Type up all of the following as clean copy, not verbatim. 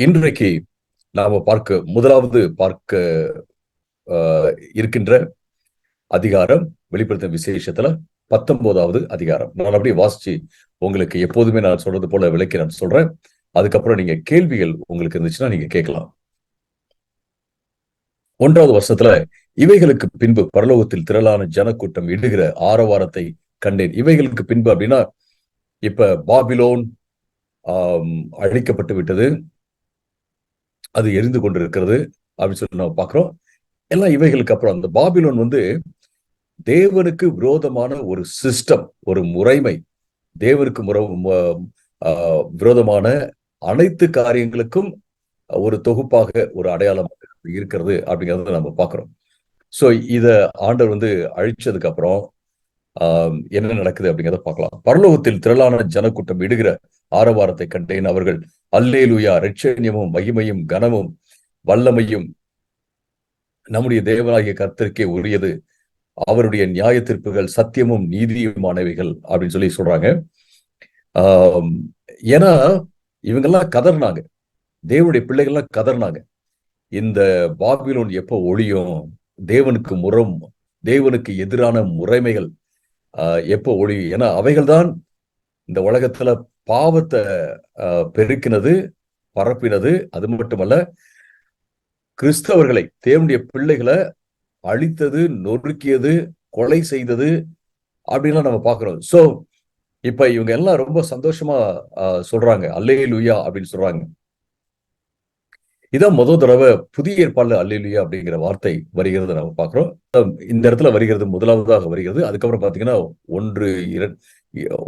இன்றைக்கு நாம முதலாவது பார்க்க இருக்கின்ற அதிகாரம் வெளிப்படுத்தும் விசேஷத்துல 19வது அதிகாரம். நான் அப்படியே வாசிச்சு உங்களுக்கு எப்போதுமே நான் சொல்றது போல விளக்கி நான் சொல்றேன். அதுக்கப்புறம் நீங்க கேள்விகள் உங்களுக்கு இருந்துச்சுன்னா நீங்க கேட்கலாம். 1வது வருஷத்துல இவைகளுக்கு பின்பு பரலோகத்தில் திரளான ஜனக்கூட்டம் இடுகிற ஆரவாரத்தை கண்டேன். இவைகளுக்கு பின்பு அப்படின்னா இப்ப பாபிலோன் அழிக்கப்பட்டு விட்டது, அது எரிந்து கொண்டிருக்கிறது அப்படின்னு சொல்லி நம்ம பாக்குறோம். எல்லாம் இவைகளுக்கு அப்புறம் அந்த பாபிலோன் தேவனுக்கு விரோதமான ஒரு சிஸ்டம், ஒரு முறைமை, தேவனுக்கு விரோதமான அனைத்து காரியங்களுக்கும் ஒரு தொகுப்பாக ஒரு அடையாளம் இருக்கிறது அப்படிங்கறத நம்ம பாக்குறோம். சோ இத ஆண்டவர் அழிச்சதுக்கு அப்புறம் என்ன நடக்குது அப்படிங்கிறத பார்க்கலாம். பரலோகத்தில் திரளான ஜனக்கூட்டம் இடுகிற ஆரவாரத்தை கண்டேன். அவர்கள் அல்லேலூயா, இரட்சணியமும் மகிமையும் கனமும் வல்லமையும் நம்முடைய தேவனாகிய கர்த்தருக்கே உரியது, அவருடைய நியாய தீர்ப்புகள் சத்தியமும் நீதியுமானவைகள் அப்படின்னு சொல்லி சொல்றாங்க. ஏன்னா இவங்கெல்லாம் கதர்னாங்க, தேவனுடைய பிள்ளைகள்லாம் கதர்னாங்க, இந்த பாபிலோன் எப்போ ஒழியும், தேவனுக்கு எதிரான முறைமைகள் எப்போ ஒழியும். ஏன்னா அவைகள் தான் இந்த உலகத்துல பாவத்தை பெருக்கினது, பரப்பினது. அது மட்டுமல்ல, கிறிஸ்தவர்களை, தேவனுடைய பிள்ளைகளை அழித்தது, நொறுக்கியது, கொலை செய்தது அப்படின்லாம் நம்ம பாக்குறோம். சோ இப்ப இவங்க எல்லாம் ரொம்ப சந்தோஷமா சொல்றாங்க அல்லேலூயா அப்படின்னு சொல்றாங்க. இதான் முதல் தடவை புதிய ஏற்பாடுல அல்லேலூயா அப்படிங்கிற வார்த்தை வருகிறது நம்ம பாக்குறோம். இந்த இடத்துல வருகிறது, முதலாவதாக வருகிறது. அதுக்கப்புறம் பாத்தீங்கன்னா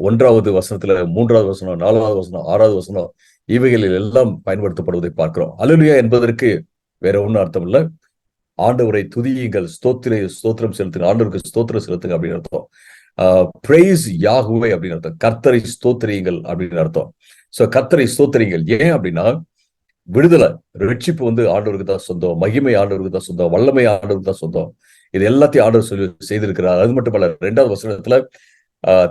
1வது வசனத்துல, 3வது வசனம், 4வது வசனம், 6வது வசனம், இவைகளில் எல்லாம் பயன்படுத்தப்படுவதை பார்க்கிறோம். அல்லேலூயா என்பதற்கு வேற ஒன்றும் அர்த்தம் இல்ல, ஆண்டவரை துதியுங்கள், ஸ்தோத்திரம் செலுத்துங்க, ஆண்டவருக்கு ஸ்தோத்திரம் செலுத்துங்க அப்படின்னு அர்த்தம். பிரைஸ் யாகுவே அப்படின்னு அர்த்தம், கர்த்தரை ஸ்தோத்திரியுங்கள் அப்படின்னு அர்த்தம். சோ கர்த்தரை ஸ்தோத்திரியுங்கள். ஏன் அப்படின்னா விடுதலை, ரட்சிப்பு ஆண்டவருக்கு தான் சொந்தம், மகிமை ஆண்டவருக்கு தான் சொந்தம், வல்லமை ஆண்டவருக்கு தான் சொந்தம். இது எல்லாத்தையும் ஆண்டவர் சொல்லி செய்திருக்கிறார். அது மட்டுமல்ல, 2வது வசனத்துல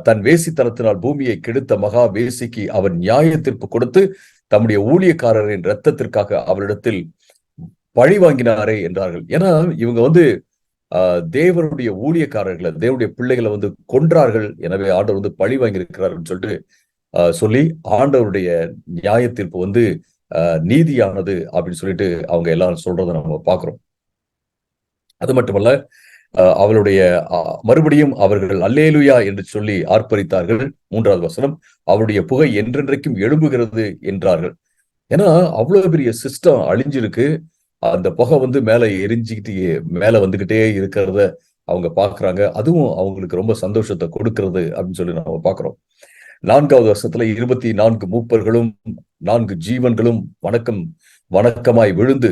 தன் வேசித்தனத்தினால் பூமியை கெடுத்த மகா வேசிக்கு அவன் நியாய தீர்ப்பு கொடுத்து தம்முடைய ஊழியக்காரரின் இரத்தத்திற்காக அவரிடத்தில் பழி வாங்கினாரே என்றார்கள். ஏன்னா இவங்க தேவனுடைய ஊழியக்காரர்களை, தேவனுடைய பிள்ளைகளை கொன்றார்கள். எனவே ஆண்டவர் பழி வாங்கி இருக்கிறார்கள் சொல்லிட்டு சொல்லி ஆண்டவருடைய நியாய தீர்ப்பு நீதியானது அப்படின்னு சொல்லிட்டு அவங்க எல்லாரும் சொல்றதை நம்ம பாக்குறோம். அது மட்டுமல்ல, அவளுடைய மறுபடியும் அவர்கள் அல்லேலுயா என்று சொல்லி ஆர்ப்பரித்தார்கள். 3வது வசனம், அவருடைய புகை என்றென்றைக்கும் எழும்புகிறது என்றார்கள். ஏன்னா அவ்வளவு பெரிய சிஸ்டம் அழிஞ்சிருக்கு, அந்த புகை மேல எரிஞ்சுக்கிட்டு மேல வந்துகிட்டே இருக்கிறத அவங்க பாக்குறாங்க. அதுவும் அவங்களுக்கு ரொம்ப சந்தோஷத்தை கொடுக்கிறது அப்படின்னு சொல்லி நம்ம பாக்குறோம். 4வது வருஷத்துல 24 மூப்பர்களும் 4 ஜீவன்களும் வணக்கமாய் விழுந்து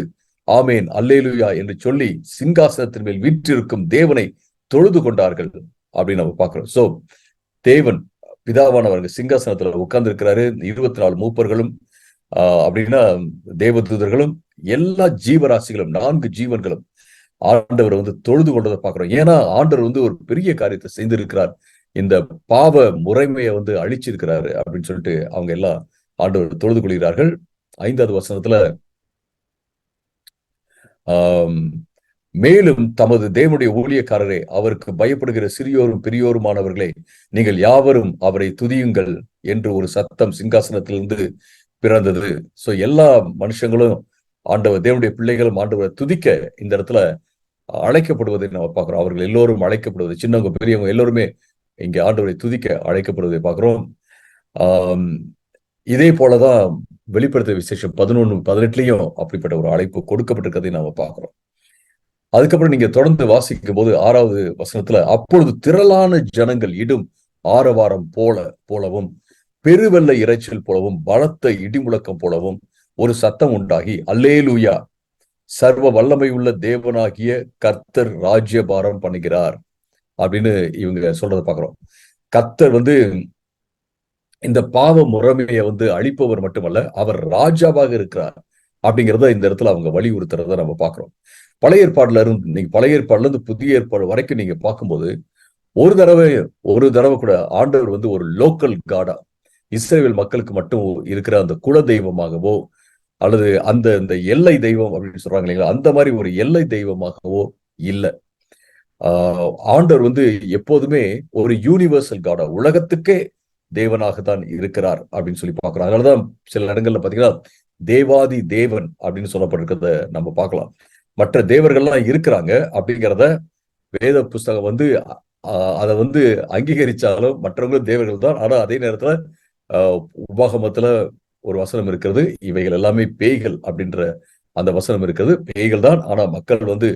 ஆமேன் அல்லேலூயா என்று சொல்லி சிங்காசனத்தின் மேல் வீற்றிருக்கும் தேவனை தொழுது கொண்டார்கள் அப்படின்னு நம்ம பாக்குறோம். சோ தேவன் பிதாவானவர்கள் சிங்காசனத்துல உட்கார்ந்து இருக்கிறாரு. 24 மூப்பர்களும் அப்படின்னா தேவதூதர்களும் எல்லா ஜீவராசிகளும் 4 ஜீவன்களும் ஆண்டவர் தொழுது கொண்டதை பாக்குறோம். ஏன்னா ஆண்டவர் ஒரு பெரிய காரியத்தை செய்திருக்கிறார், இந்த பாவ முறைமையை அழிச்சிருக்கிறாரு அப்படின்னு சொல்லிட்டு அவங்க எல்லாம் ஆண்டவர் தொழுது கொள்கிறார்கள். 5வது வசனத்துல மேலும் தமது தேவனுடைய ஊழியக்காரரே, அவருக்கு பயப்படுகிற சிறியோரும் பெரியோருமானவர்களே, நீங்கள் யாவரும் அவரை துதியுங்கள் என்று ஒரு சத்தம் சிங்காசனத்திலிருந்து பிறந்தது. சோ எல்லா மனுஷங்களும் தேவனுடைய பிள்ளைகளும் ஆண்டவரை துதிக்க இந்த இடத்துல அழைக்கப்படுவதை நம்ம பார்க்கிறோம். அவர்கள் எல்லோரும் அழைக்கப்படுவது, சின்னவங்க பெரியவங்க எல்லோருமே இங்க ஆண்டவரை துதிக்க அழைக்கப்படுவதை பார்க்கிறோம். இதே போலதான் வெளிப்படுத்த விசேஷம் 11-18 அப்படிப்பட்ட ஒரு அழைப்பு கொடுக்கப்பட்டிருக்கதை நாம பார்க்கிறோம். அதுக்கப்புறம் நீங்க தொடர்ந்து வாசிக்கும் போது 6வது வசனத்துல, அப்பொழுது திரளான ஜனங்கள் இடும் ஆரவாரம் போலவும் பெருவெள்ள இறைச்சல் போலவும் பலத்த இடிமுழக்கம் போலவும் ஒரு சத்தம் உண்டாகி அல்லேலூயா, சர்வ வல்லமை உள்ள தேவனாகிய கர்த்தர் ராஜ்யபாரம் பண்ணுகிறார் அப்படின்னு இவங்க சொல்றதை பாக்குறோம். கர்த்தர் இந்த பாவ முறைமையை அழிப்பவர் மட்டுமல்ல, அவர் ராஜாவாக இருக்கிறார் அப்படிங்கிறத இந்த இடத்துல அவங்க வலியுறுத்துறத நம்ம பாக்குறோம். பழைய ஏற்பாடுல இருந்து புதிய ஏற்பாடு வரைக்கும் நீங்க பார்க்கும்போது ஒரு தடவை கூட ஆண்டவர் ஒரு லோக்கல் காடா, இஸ்ரேல் மக்களுக்கு மட்டும் இருக்கிற அந்த குல தெய்வமாகவோ அல்லது அந்த இந்த எல்லை தெய்வம் அப்படின்னு சொல்றாங்க இல்லைங்களா, அந்த மாதிரி ஒரு எல்லை தெய்வமாகவோ இல்லை. ஆண்டவர் வந்து எப்போதுமே ஒரு யூனிவர்சல் காடா, உலகத்துக்கே தேவனாக தான் இருக்கிறார் அப்படின்னு சொல்லி பார்க்கிறோம். அதனாலதான் சில இடங்கள்ல பாத்தீங்கன்னா தேவாதி தேவன் அப்படின்னு சொல்லப்பட்டிருக்கிறத நம்ம பார்க்கலாம். மற்ற தேவர்கள்லாம் இருக்கிறாங்க அப்படிங்கிறத வேத புஸ்தகம் வந்து அதை வந்து அங்கீகரிச்சாலும் மற்றவங்களும் தேவர்கள் தான். ஆனா அதே நேரத்துல உபாகமத்துல ஒரு வசனம் இருக்கிறது, இவைகள் எல்லாமே பேய்கள் அப்படின்ற அந்த வசனம் இருக்கிறது. பேய்கள் தான், ஆனா மக்கள் வந்து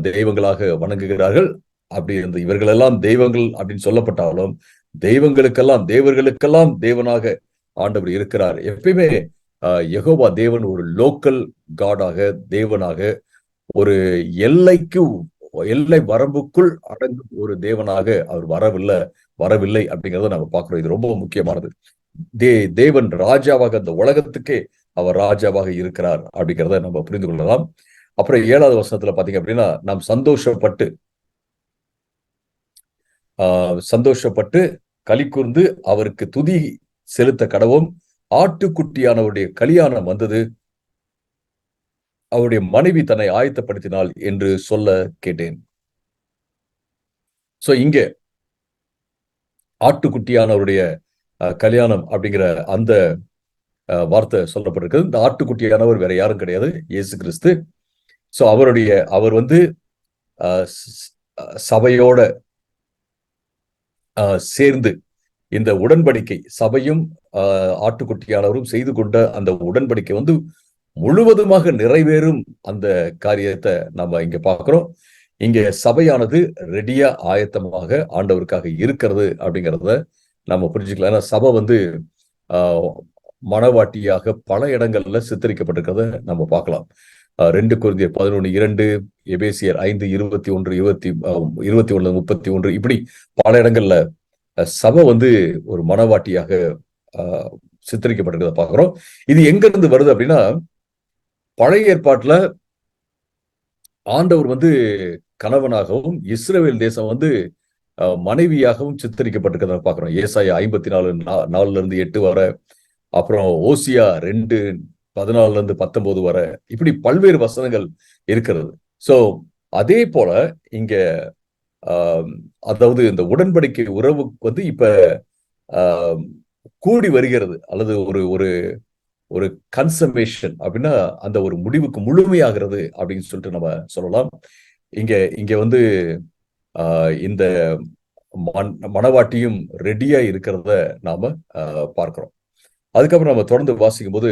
தெய்வங்களாக வணங்குகிறார்கள். அப்படி இந்த இவர்கள் எல்லாம் தெய்வங்கள் அப்படின்னு சொல்லப்பட்டாலும் தேவர்களுக்கெல்லாம் தேவனாக ஆண்டவர் இருக்கிறார். எப்பயுமே யெகோவா தேவன் ஒரு லோக்கல் காடாக, தேவனாக, ஒரு எல்லை வரம்புக்குள் அடங்கும் ஒரு தேவனாக அவர் வரவில்லை அப்படிங்கறத நம்ம பார்க்கிறோம். இது ரொம்ப முக்கியமானது. தேவன் ராஜாவாக, அந்த உலகத்துக்கே அவர் ராஜாவாக இருக்கிறார் அப்படிங்கிறத நம்ம புரிந்து கொள்ளலாம். அப்புறம் 7வது வசனத்துல பாத்தீங்க அப்படின்னா, நாம் சந்தோஷப்பட்டு களி கூர்ந்து அவருக்கு துதி செலுத்த கடவும், ஆட்டுக்குட்டியானவருடைய கல்யாணம் வந்தது, அவருடைய மனைவி தன்னை ஆயத்தப்படுத்தினாள் என்று சொல்ல கேட்டேன். சோ இங்க ஆட்டுக்குட்டியானவருடைய கல்யாணம் அப்படிங்கிற அந்த வார்த்தை சொல்லப்பட்டிருக்கிறது. இந்த ஆட்டுக்குட்டியானவர் வேற யாரும் கிடையாது, இயேசு கிறிஸ்து. சோ அவர் வந்து சபையோட சேர்ந்து இந்த உடன்படிக்கை, சபையும் ஆட்டுக்குட்டியானவரும் செய்து கொண்ட அந்த உடன்படிக்கை வந்து முழுவதுமாக நிறைவேறும் அந்த காரியத்தை நம்ம இங்க பார்க்கிறோம். இங்க சபையானது ரெடியா ஆயத்தமாக ஆண்டவருக்காக இருக்கிறது அப்படிங்கிறத நம்ம புரிஞ்சுக்கலாம். ஏன்னா சபை வந்து மணவாட்டியாக பல இடங்கள்ல சித்தரிக்கப்பட்டிருக்கிறத நம்ம பார்க்கலாம். 2 கொரிந்தியர் 11:2, எபேசியர் 5:21, 21:31, இப்படி பல இடங்கள்ல சபை வந்து ஒரு மணவாட்டியாக சித்தரிக்கப்பட்டிருக்கிறத பார்க்கிறோம். இது எங்க இருந்து வருது அப்படின்னா, பழைய ஏற்பாட்டுல ஆண்டவர் வந்து கணவனாகவும், இஸ்ரவேல் தேசம் வந்து மனைவியாகவும் சித்தரிக்கப்பட்டிருக்கிறத பார்க்கிறோம். ஏசாயா 54:4-8 வர, அப்புறம் ஓசியா 2:14-19 வர, இப்படி பல்வேறு வசனங்கள் இருக்கிறது. சோ அதே போல இங்க அதாவது இந்த உடன்படிக்கை உறவு வந்து இப்ப கூடி வருகிறது, அல்லது ஒரு ஒரு கன்சமேஷன் அப்படின்னா அந்த ஒரு முடிவுக்கு முழுமையாகிறது அப்படின்னு சொல்லிட்டு நம்ம சொல்லலாம். இங்க வந்து இந்த மணவாட்டியும் ரெடியா இருக்கிறத நாம பார்க்கிறோம். அதுக்கப்புறம் நம்ம தொடர்ந்து வாசிக்கும் போது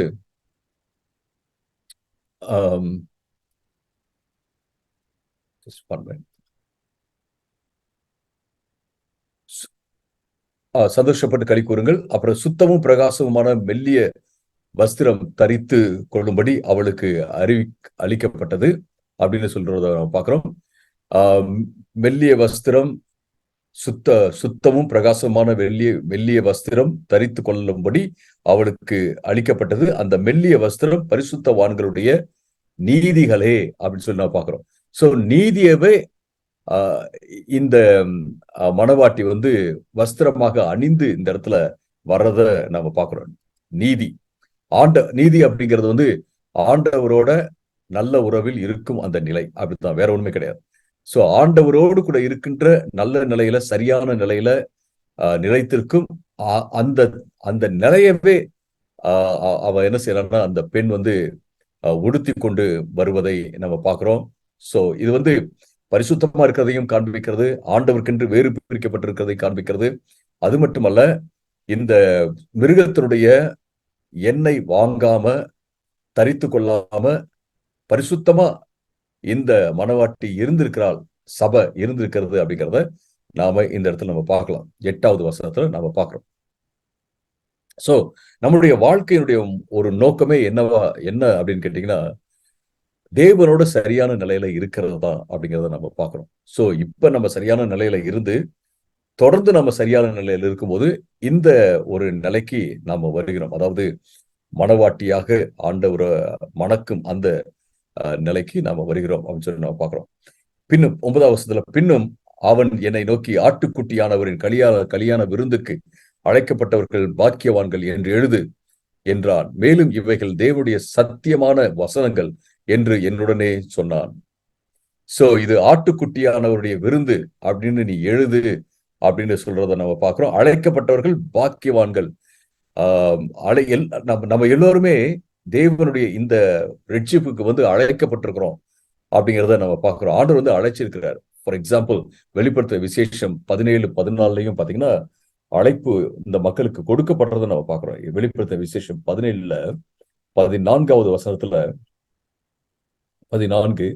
சந்தோஷப்பட்டு களி கூறுங்கள், அப்புறம் சுத்தமும் பிரகாசமுமான மெல்லிய வஸ்திரம் தரித்து கொள்ளும்படி அவளுக்கு அளிக்கப்பட்டது அப்படின்னு சொல்றத நம்ம பார்க்கிறோம். மெல்லிய வஸ்திரம், சுத்தமும் பிரகாசமான மெல்லிய வஸ்திரம் தரித்து கொள்ளும்படி அவளுக்கு அளிக்கப்பட்டது. அந்த மெல்லிய வஸ்திரம் பரிசுத்தவான்களுடைய நீதிகளே அப்படின்னு சொல்லி நான் பார்க்கிறோம். சோ நீதியவே இந்த மணவாட்டி வந்து வஸ்திரமாக அணிந்து இந்த இடத்துல வர்றத நம்ம பார்க்கிறோம். நீதி அப்படிங்கிறது வந்து ஆண்டவரோட நல்ல உறவில் இருக்கும் அந்த நிலை, அப்படித்தான், வேற ஒண்ணுமே கிடையாது. சோ ஆண்டவரோடு கூட இருக்கின்ற நல்ல நிலையில, சரியான நிலையில நிலைத்திருக்கும் அந்த அந்த நிலையவே அவ என்ன செய்யறான்னா, அந்த பெண் வந்து உடுத்தி கொண்டு வருவதை நம்ம பார்க்கிறோம். சோ இது வந்து பரிசுத்தமா இருக்கிறதையும் காண்பிக்கிறது, ஆண்டவருக்கென்று வேறு பிரிக்கப்பட்டிருக்கிறதை காண்பிக்கிறது. அது மட்டுமல்ல, இந்த மிருகத்தினுடைய எண்ணெய் வாங்காம, தரித்து கொள்ளாம, பரிசுத்தமா இந்த மணவாட்டி இருந்திருக்கிறாள், சபை இருந்திருக்கிறது அப்படிங்கிறத நாம இந்த இடத்துல நம்ம பார்க்கலாம். 8வது வசனத்துல நாம பார்க்கிறோம். சோ நம்மளுடைய வாழ்க்கையினுடைய ஒரு நோக்கமே என்ன அப்படின்னு கேட்டீங்கன்னா, தேவனோட சரியான நிலையில இருக்கிறது தான் அப்படிங்கிறத நம்ம பார்க்கிறோம். சோ இப்ப நம்ம சரியான நிலையில இருந்து தொடர்ந்து நம்ம சரியான நிலையில இருக்கும்போது இந்த ஒரு நிலைக்கு நாம வருகிறோம். அதாவது மணவாட்டியாக ஆண்டவரை மணக்கும் அந்த நிலைக்கு நாம வருகிறோம் அப்படின்னு சொல்லி நம்ம பார்க்கிறோம். பின்னும் 9வது வசனத்துல, பின்னும் அவன் என்னை நோக்கி, ஆட்டுக்குட்டியானவரின் கல்யாண விருந்துக்கு அழைக்கப்பட்டவர்கள் பாக்கியவான்கள் என்று எழுது, என்றான். மேலும் இவைகள் தேவனுடைய சத்தியமான வசனங்கள் என்று என்னுடனே சொன்னான். சோ இது ஆட்டுக்குட்டியானவருடைய விருந்து அப்படின்னு நீ எழுது அப்படின்னு சொல்றத நம்ம பார்க்கிறோம். அழைக்கப்பட்டவர்கள் பாக்கியவான்கள். நம்ம எல்லோருமே தேவனுடைய இந்த ரட்சிப்புக்கு வந்து அழைக்கப்பட்டிருக்கிறோம் அப்படிங்கிறத நம்ம பார்க்கிறோம். ஆண்டவர் வந்து அழைச்சிருக்கிறார். ஃபார் எக்ஸாம்பிள், வெளிப்படுத்த விசேஷம் 17-14 பாத்தீங்கன்னா அழைப்பு இந்த மக்களுக்கு கொடுக்கப்படுறதை நம்ம பார்க்கிறோம். வெளிப்படுத்த விசேஷம் 17 14வது வசனத்துல 14,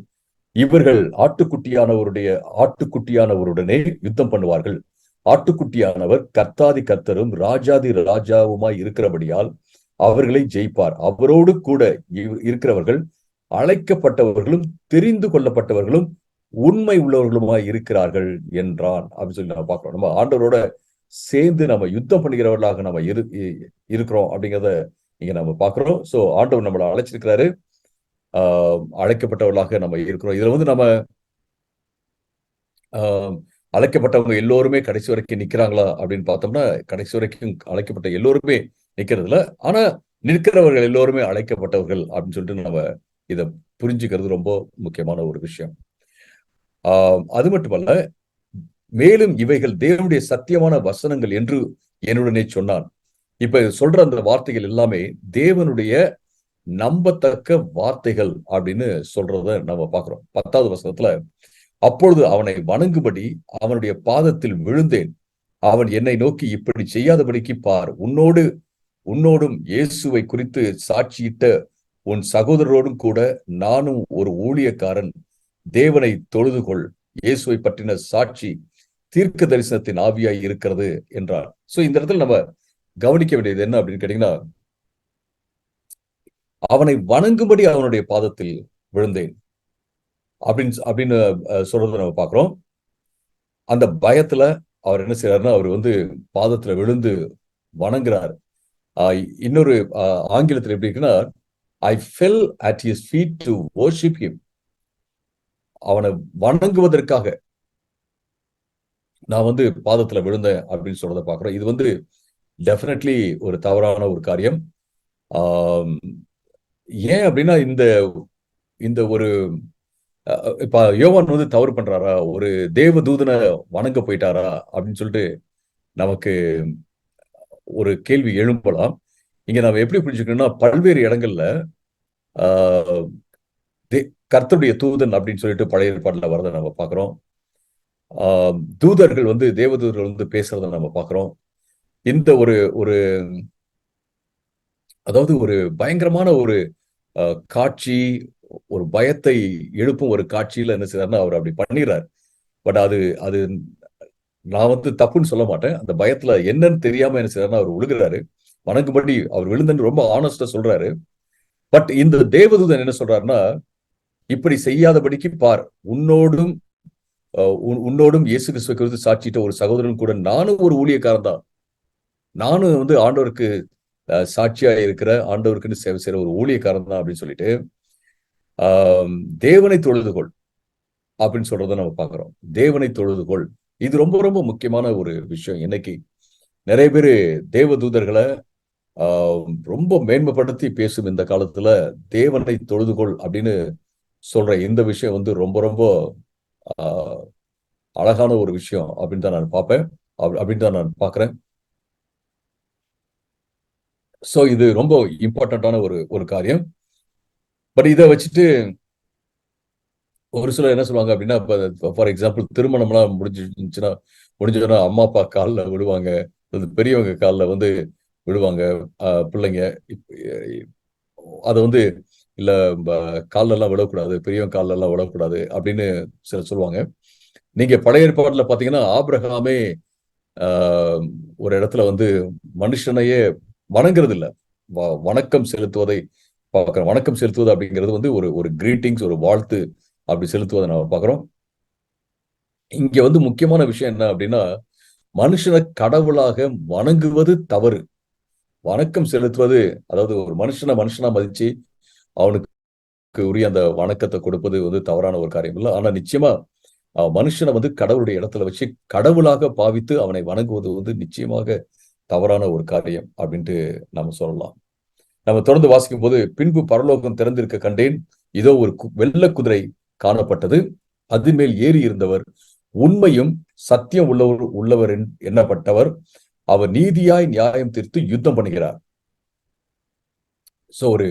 இவர்கள் ஆட்டுக்குட்டியானவருடனே யுத்தம் பண்ணுவார்கள். ஆட்டுக்குட்டியானவர் கர்த்தாதி கர்த்தரும் ராஜாதி ராஜாவுமாய் இருக்கிறபடியால் அவர்களை ஜெயிப்பார். அவரோடு கூட இருக்கிறவர்கள் அழைக்கப்பட்டவர்களும் தெரிந்து கொள்ளப்பட்டவர்களும் உண்மை உள்ளவர்களுமாய் இருக்கிறார்கள் என்றான் அப்படின்னு சொல்லி நம்ம பார்க்கிறோம். நம்ம ஆண்டவரோட சேர்ந்து நம்ம யுத்தம் பண்ணுகிறவர்களாக நம்ம இருக்கிறோம் அப்படிங்கிறத இங்க நம்ம பார்க்கிறோம். சோ ஆண்டவர் நம்மளை அழைச்சிருக்கிறாரு. அழைக்கப்பட்டவர்களாக நம்ம இருக்கிறோம். இதுல வந்து நம்ம அழைக்கப்பட்டவங்க எல்லோருமே கடைசி வரைக்கும் நிக்கிறாங்களா அப்படின்னு பார்த்தோம்னா, கடைசி வரைக்கும் அழைக்கப்பட்ட எல்லோருமே நிக்கிறது இல்ல. ஆனா நிற்கிறவர்கள் எல்லோருமே அழைக்கப்பட்டவர்கள் அப்படின்னு சொல்லிட்டு நம்ம இதை புரிஞ்சுக்கிறது ரொம்ப முக்கியமான ஒரு விஷயம். அது மட்டுமல்ல, மேலும் இவைகள் தேவனுடைய சத்தியமான வசனங்கள் என்று என்னுடனே சொன்னான். இப்ப சொல்ற அந்த வார்த்தைகள் எல்லாமே தேவனுடைய நம்பத்தக்க வார்த்தைகள் அப்படின்னு சொல்றத நம்ம பார்க்கிறோம். 10வது வசனத்துல, அப்பொழுது அவனை வணங்கும்படி அவனுடைய பாதத்தில் விழுந்தேன். அவன் என்னை நோக்கி, இப்படி செய்யாதபடிக்கு பார், உன்னோடும் இயேசுவை குறித்து சாட்சியிட்ட உன் சகோதரரோடும் கூட நானும் ஒரு ஊழியக்காரன். தேவனை தொழுதுகொள். இயேசுவை பற்றின சாட்சி தீர்க்க தரிசனத்தின் ஆவியாய் இருக்கிறது என்றார். சோ இந்த இடத்துல நம்ம கவனிக்க வேண்டியது என்ன அப்படின்னு கேட்டீங்கன்னா, அவனை வணங்கும்படி அவனுடைய பாதத்தில் விழுந்தேன் அப்படின்னு சொல்றதை நம்ம பார்க்கிறோம். அந்த பயத்துல அவர் என்ன செய்யறாருன்னா, அவர் வந்து பாதத்துல விழுந்து வணங்குறார். இன்னொரு ஆங்கிலத்தில் எப்படி இருக்குன்னா, I fell at his feet to worship him. அவனை வணங்குவதற்காக நான் வந்து பாதத்துல விழுந்தேன் அப்படின்னு சொல்றதை பார்க்கிறோம். இது வந்து டெஃபினெட்லி ஒரு தவறான ஒரு காரியம். ஏன் அப்படின்னா, இந்த ஒரு இப்ப யோவான் வந்து தவறு பண்றாரா, ஒரு தேவ தூதனை வணங்க போயிட்டாரா அப்படின்னு சொல்லிட்டு நமக்கு ஒரு கேள்வி எழும்பலாம். இங்க நம்ம எப்படி புரிஞ்சுக்கணும்னா, பல்வேறு இடங்கள்ல கர்த்தருடைய தூதன் அப்படின்னு சொல்லிட்டு பழைய ஏற்பாடுல வரதை நம்ம பார்க்கிறோம். தூதர்கள் வந்து தேவதூதர்கள் வந்து பேசுறதை நம்ம பார்க்கிறோம். இந்த ஒரு அதாவது ஒரு பயங்கரமான ஒரு காட்சி, ஒரு பயத்தை எழுப்பும் ஒரு காட்சியில என்ன செய்யறாருன்னா அவர் அப்படி பண்ணிடுறாரு. பட் அது நான் வந்து தப்புன்னு சொல்ல மாட்டேன். அந்த பயத்துல என்னன்னு தெரியாம என்ன செய்யறாருன்னா அவர் விழுகிறாரு. வணங்கும்படி அவர் விழுந்தன்னு ரொம்ப ஆனஸ்டா சொல்றாரு. பட் இந்த தேவதூதன் என்ன சொல்றாருன்னா, இப்படி செய்யாதபடிக்கு பார், உன்னோடும் இயேசு கிறிஸ்துவை குறித்து சாட்சிட்ட ஒரு சகோதரன் கூட நானும் ஒரு ஊழியக்காரன் தான். நானும் வந்து ஆண்டவருக்கு சாட்சியா இருக்கிற, ஆண்டவருக்குன்னு சேவை செய்யற ஒரு ஊழியக்காரன் தான் அப்படின்னு சொல்லிட்டு தேவனை தொழுதுகொள் அப்படின்னு சொல்றத நம்ம பார்க்கிறோம். தேவனை தொழுதுகொள், இது ரொம்ப ரொம்ப முக்கியமான ஒரு விஷயம். இன்னைக்கு நிறைய பேரு தேவ தூதர்களை ரொம்ப மேன்மைப்படுத்தி பேசும் இந்த காலத்துல தேவனை தொழுதுகொள் அப்படின்னு சொல்ற இந்த விஷயம் வந்து ரொம்ப ரொம்ப அழகான ஒரு விஷயம் அப்படின்னு தான் நான் பார்ப்பேன், அப்படின்னு தான் நான் பார்க்கிறேன். சோ இது ரொம்ப இம்பார்ட்டன்டான ஒரு காரியம். பட் இதை வச்சுட்டு ஒரு சிலர் என்ன சொல்லுவாங்க அப்படின்னா, ஃபார் எக்ஸாம்பிள் திருமணம்லாம் முடிஞ்சோன்னா அம்மா அப்பா காலில் விழுவாங்க, பெரியவங்க காலில் வந்து விழுவாங்க பிள்ளைங்க. அதை வந்து இல்ல காலில் எல்லாம் விழக்கூடாது, பெரியவங்க காலில் எல்லாம் விழக்கூடாது அப்படின்னு சிலர் சொல்லுவாங்க. நீங்க பழைய ஏற்பாடுல பாத்தீங்கன்னா, ஆபிரகாமே ஒரு இடத்துல வந்து மனுஷனையே வணங்குறது இல்ல, வணக்கம் செலுத்துவதை பார்க்கிறோம். வணக்கம் செலுத்துவது அப்படிங்கிறது வந்து ஒரு கிரீட்டிங்ஸ், ஒரு வாழ்த்து அப்படி செலுத்துவதை நம்ம பார்க்கிறோம். இங்க வந்து முக்கியமான விஷயம் என்ன அப்படின்னா, மனுஷனை கடவுளாக வணங்குவது தவறு. வணக்கம் செலுத்துவது, அதாவது ஒரு மனுஷனா மதிச்சு அவனுக்கு உரிய அந்த வணக்கத்தை கொடுப்பது வந்து தவறான ஒரு காரியம் இல்லை. ஆனா நிச்சயமா மனுஷனை வந்து கடவுளுடைய இடத்துல வச்சு கடவுளாக பாவித்து அவனை வணங்குவது வந்து நிச்சயமாக தவறான ஒரு காரியம் அப்படின்ட்டு நம்ம சொல்லலாம். நம்ம தொடர்ந்து வாசிக்கும் போது, பின்பு பரலோகம் திறந்திருக்க கண்டேன், இதோ ஒரு வெள்ள குதிரை காணப்பட்டது, அது மேல் ஏறி இருந்தவர் உண்மையும் சத்தியம் உள்ளவர் எண்ணப்பட்டவர், அவர் நீதியாய் நியாயம் தீர்த்து யுத்தம் பண்ணுகிறார். சோ ஒரு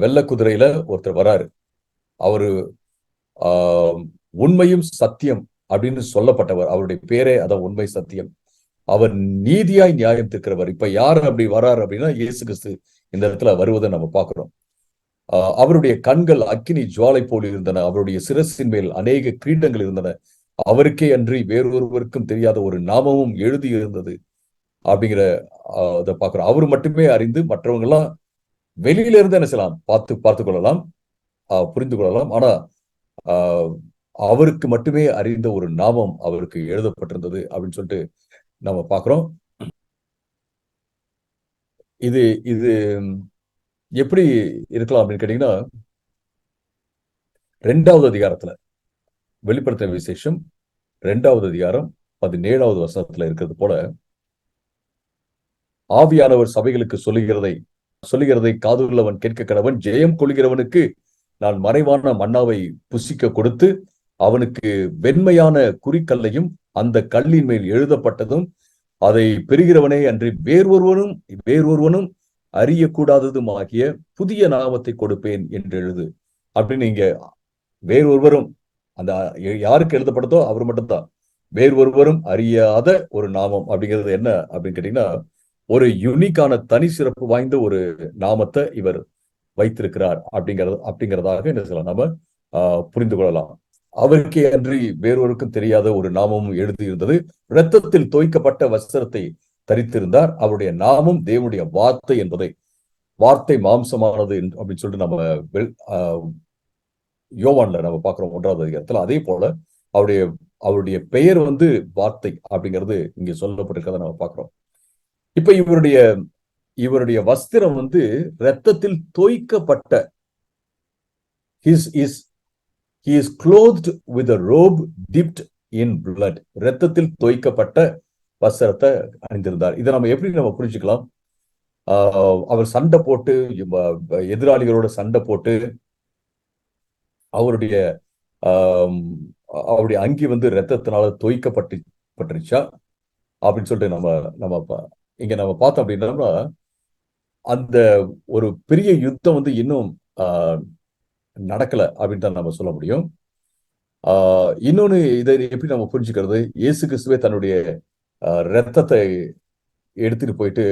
வெள்ள குதிரையில ஒருத்தர் வராரு. அவரு உண்மையும் சத்தியம் அப்படின்னு சொல்லப்பட்டவர். அவருடைய பேரே அதான், உண்மை சத்தியம். அவர் நீதியாய் நியாயம் தீர்க்கிறவர். இப்ப யாரு அப்படி வராரு அப்படின்னா, இயேசு கிறிஸ்து இந்த இடத்துல வருவதை நம்ம பார்க்கிறோம். அவருடைய கண்கள் அக்கினி ஜுவாலை போல் இருந்தன, அவருடைய சிரசின் மேல் அநேக கிரீடங்கள் இருந்தன, அவருக்கே அன்றி வேறொருவருக்கும் தெரியாத ஒரு நாமமும் எழுதி இருந்தது அப்படிங்கிற இதை பார்க்கிறோம். அவரு மட்டுமே அறிந்து மற்றவங்க எல்லாம் வெளியில இருந்து என்ன செய்யலாம், பார்த்து கொள்ளலாம், புரிந்து கொள்ளலாம். ஆனா அவருக்கு மட்டுமே அறிந்த ஒரு நாமம் அவருக்கு எழுதப்பட்டிருந்தது அப்படின்னு சொல்லிட்டு நம்ம பார்க்கிறோம். இது இது எப்படி இருக்கலாம் அப்படின்னு கேட்டீங்கன்னா, 2வது அதிகாரத்துல, வெளிப்படுத்தின விசேஷம் 2வது அதிகாரம் 17வது வசனத்துல இருக்கிறது போல, ஆவியானவர் சபைகளுக்கு சொல்லுகிறதை காதுள்ளவன் கேட்க கடவன், ஜெயம் கொள்கிறவனுக்கு நான் மறைவான மன்னாவை புசிக்க கொடுத்து, அவனுக்கு வெண்மையான குறிக்கல்லையும் அந்த கல்லின் மேல் எழுதப்பட்டதும் அதை பெறுகிறவனே அன்றி வேறொருவனும் அறியக்கூடாததும் ஆகிய புதிய நாமத்தை கொடுப்பேன் என்று எழுது அப்படின்னு. இங்க வேறொருவரும், அந்த யாருக்கு எழுதப்பட்டதோ அவர் மட்டும்தான், வேறொருவரும் அறியாத ஒரு நாமம் அப்படிங்கிறது என்ன அப்படின்னு கேட்டீங்கன்னா, ஒரு யூனிக்கான தனி சிறப்பு வாய்ந்த ஒரு நாமத்தை இவர் வைத்திருக்கிறார் அப்படிங்கிறதாக என்ன சொல்லலாம், நம்ம புரிந்து கொள்ளலாம். அவருக்கே அன்றி வேறொருக்கும் தெரியாத ஒரு நாமமும் எழுதியிருந்தது, இரத்தத்தில் தோய்க்கப்பட்ட வஸ்திரத்தை தரித்திருந்தார், அவருடைய நாமம் தேவனுடைய வார்த்தை என்பதை, வார்த்தை மாம்சமானது அப்படின்னு சொல்லிட்டு நம்ம யோவான்ல நம்ம பார்க்கிறோம் 1வது அதிகாரத்துல. அதே போல அவருடைய பெயர் வார்த்தை அப்படிங்கிறது இங்க சொல்லப்பட்டிருக்கிறத நம்ம பார்க்கிறோம். இப்ப இவருடைய வஸ்திரம் இரத்தத்தில் தோய்க்கப்பட்ட, he is clothed with a robe dipped in blood. இரத்தத்தில் தோய்க்கப்பட்ட வஸ்திரத்தை அணிந்திருந்தார். இதை நம்ம எப்படி நம்ம புரிஞ்சுக்கலாம்? அவர் சண்டை போட்டு, எதிராளிகளோட சண்டை போட்டு, அவருடைய அங்கி இரத்தத்தினால தோய்க்கப்பட்டுச்சா அப்படின்னு சொல்லிட்டு நம்ம இங்க நம்ம பார்த்தோம் அப்படின்னா, அந்த ஒரு பெரிய யுத்தம் இன்னும் நடக்கல அப்படின்னு தான் நம்ம சொல்ல முடியும். இன்னொன்னு, இதை எப்படி நம்ம புரிஞ்சுக்கிறது? இயேசு கிறிஸ்துவே தன்னுடைய ரத்தத்தை எடுத்துட்டு போயிட்டு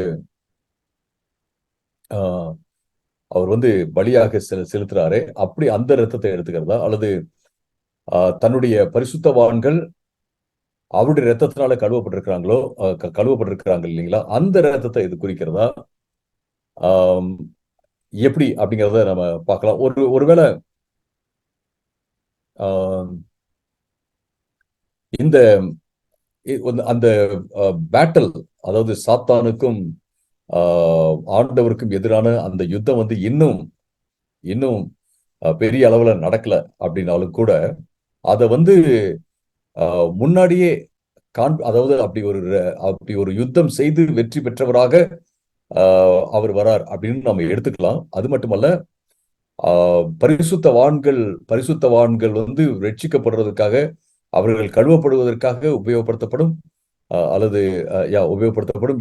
அவர் பலியாக செலுத்துறாரு. அப்படி அந்த ரத்தத்தை எடுத்துக்கிறதா, அல்லது தன்னுடைய பரிசுத்தவான்கள் அவருடைய ரத்தத்தினால கழுவப்பட்டிருக்கிறாங்க இல்லைங்களா, அந்த ரத்தத்தை இது குறிக்கிறதா, எப்படி அப்படிங்கிறத நம்ம பார்க்கலாம். ஒருவேளை இந்த அந்த பேட்டல், அதாவது சாத்தானுக்கும் ஆண்டவருக்கும் எதிரான அந்த யுத்தம் இன்னும் பெரிய அளவுல நடக்கல அப்படின்னாலும் கூட, அதை முன்னாடியே அதாவது அப்படி ஒரு யுத்தம் செய்து வெற்றி பெற்றவராக அவர் வரார் அப்படின்னு நம்ம எடுத்துக்கலாம். அது மட்டுமல்ல, பரிசுத்தவான்கள் ரட்சிக்கப்படுறதுக்காக, அவர்கள் கழுவப்படுவதற்காக உபயோகப்படுத்தப்படும்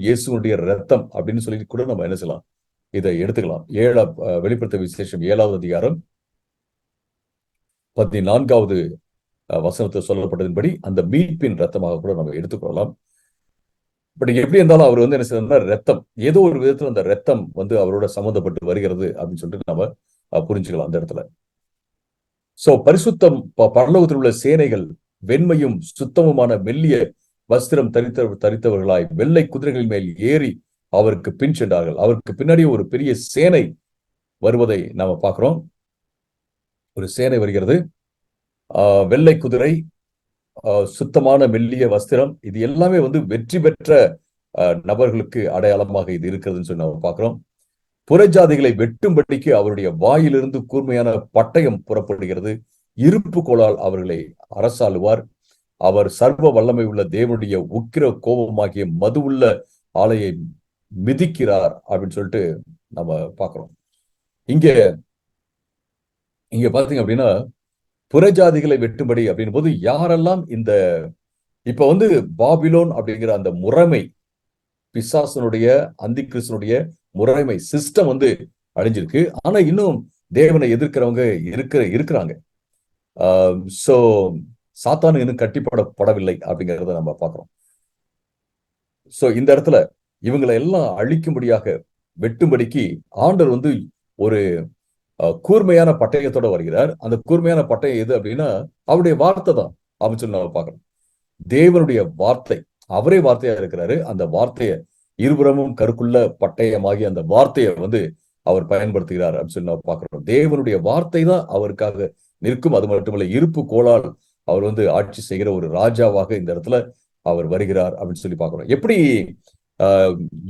இயேசுடைய ரத்தம் அப்படின்னு சொல்லி கூட நம்ம என்ன செய்யலாம், இதை எடுத்துக்கலாம். வெளிப்படுத்த விசேஷம் 7வது அதிகாரம் 14வது வசனத்தில் சொல்லப்பட்டதின்படி அந்த மீட்பின் ரத்தமாக கூட நம்ம எடுத்துக்கொள்ளலாம். பட் எப்படி இருந்தாலும் அவர் என்ன செய்யணும்னா, ரத்தம் ஏதோ ஒரு விதத்துல அந்த ரத்தம் அவரோட சம்மந்தப்பட்டு வருகிறது அப்படின்னு சொல்லிட்டு நம்ம புரிஞ்சுக்கலாம் அந்த இடத்துல. சோ பரிசுத்தம், பரலோகத்தில் உள்ள சேனைகள் வெண்மையும் சுத்தமுமான மெல்லிய வஸ்திரம் தரித்தவர்களாய் வெள்ளை குதிரைகளின் மேல் ஏறி அவருக்கு பின் சென்றார்கள். அவருக்கு பின்னாடி ஒரு பெரிய சேனை வருவதை நாம பார்க்கிறோம். ஒரு சேனை வருகிறது, வெள்ளை குதிரை, சுத்தமான மெல்லிய வஸ்திரம், இது எல்லாமே வெற்றி பெற்ற நபர்களுக்கு அடையாளமாக இது இருக்கிறதுன்னு சொல்லி நம்ம பார்க்கிறோம். புறஜாதிகளை வெட்டும்படிக்கு அவருடைய வாயிலிருந்து கூர்மையான பட்டயம் புறப்படுகிறது, இருப்பு கோலால் அவர்களை அரசாளுவார், அவர் சர்வ வல்லமை உள்ள தேவனுடைய உக்கிர கோபமாகிய மது உள்ள ஆலையை மிதிக்கிறார் அப்படின்னு சொல்லிட்டு நம்ம பார்க்கிறோம். இங்க இங்க பாத்தீங்க அப்படின்னா புறஜாதிகளை வெட்டும்படி அப்படின் போது யாரெல்லாம் இந்த இப்ப வந்து பாபிலோன் அப்படிங்கிற அந்த முறைமை, பிசாசனுடைய அந்தி கிறிஸ்தனுடைய முறைமை சிஸ்டம் வந்து அழிஞ்சிருக்கு. ஆனா இன்னும் தேவனை எதிர்க்கிறவங்க இருக்கிறாங்க. சோ சாத்தானு இன்னும் கட்டிப்படப்படவில்லை அப்படிங்கறத நம்ம பார்க்கிறோம். சோ இந்த இடத்துல இவங்களை எல்லாம் அழிக்கும்படியாக வெட்டும்படிக்கு ஆண்டவர் வந்து ஒரு கூர்மையான பட்டயத்தோட வருகிறார். அந்த கூர்மையான பட்டயம் எது அப்படின்னா அவருடைய வார்த்தை தான் அப்படின்னு சொல்லி நம்ம பார்க்கிறோம். தேவனுடைய வார்த்தை, அவரே வார்த்தையா இருக்கிறாரு. அந்த வார்த்தையை இருபுறமும் கருக்குள்ள பட்டயமாகி அந்த வார்த்தையை வந்து அவர் பயன்படுத்துகிறார் அப்படின்னு சொல்லி நம்ம பார்க்கிறோம். தேவனுடைய வார்த்தை தான் அவருக்காக நிற்கும். அது மட்டுமல்ல, இருப்பு கோளால் அவர் வந்து ஆட்சி செய்கிற ஒரு ராஜாவாக இந்த இடத்துல அவர் வருகிறார் அப்படின்னு சொல்லி பார்க்கிறோம். எப்படி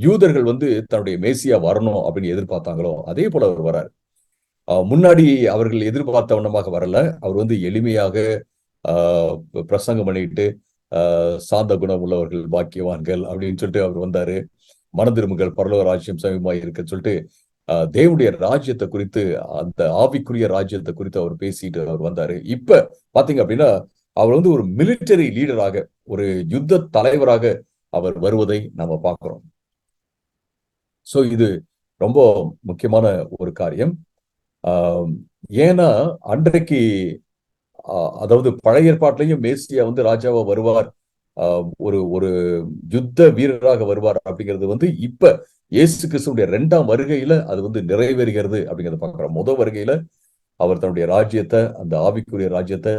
யூதர்கள் வந்து தன்னுடைய மேசியா வரணும் அப்படின்னு எதிர்பார்த்தாங்களோ அதே போல அவர் வரார். முன்னாடி அவர்கள் எதிர்பார்த்த வண்ணமாக வரல. அவர் வந்து எளிமையாக பிரசங்கம் பண்ணிட்டு சாந்த குணம் உள்ளவர்கள் பாக்கியவான்கள் அப்படின்னு சொல்லிட்டு அவர் வந்தாரு. மனதிரும்புகள் பரலோக ராஜ்யம் சமீபமாக இருக்குன்னு சொல்லிட்டு தேவனுடைய ராஜ்யத்தை குறித்து, அந்த ஆவிக்குரிய ராஜ்யத்தை குறித்து அவர் பேசிட்டு அவர் வந்தாரு. இப்ப பாத்தீங்க அப்படின்னா அவர் வந்து ஒரு மிலிட்டரி லீடராக, ஒரு யுத்த தலைவராக அவர் வருவதை நாம பார்க்கிறோம். சோ இது ரொம்ப முக்கியமான ஒரு காரியம். ஏன்னா அன்றைக்கு அதாவது பழைய ஏற்பாட்டிலையும் மேசியா வந்து ராஜாவா வருவார், ஒரு ஒரு யுத்த வீரராக வருவார் அப்படிங்கிறது வந்து இப்ப இயேசு கிறிஸ்துடைய 2ஆம் வருகையில அது வந்து நிறைவேறுகிறது அப்படிங்கிறத பார்க்கிறோம். முதல் வருகையில அவர் தன்னுடைய ராஜ்யத்தை, அந்த ஆவிக்குரிய ராஜ்யத்தை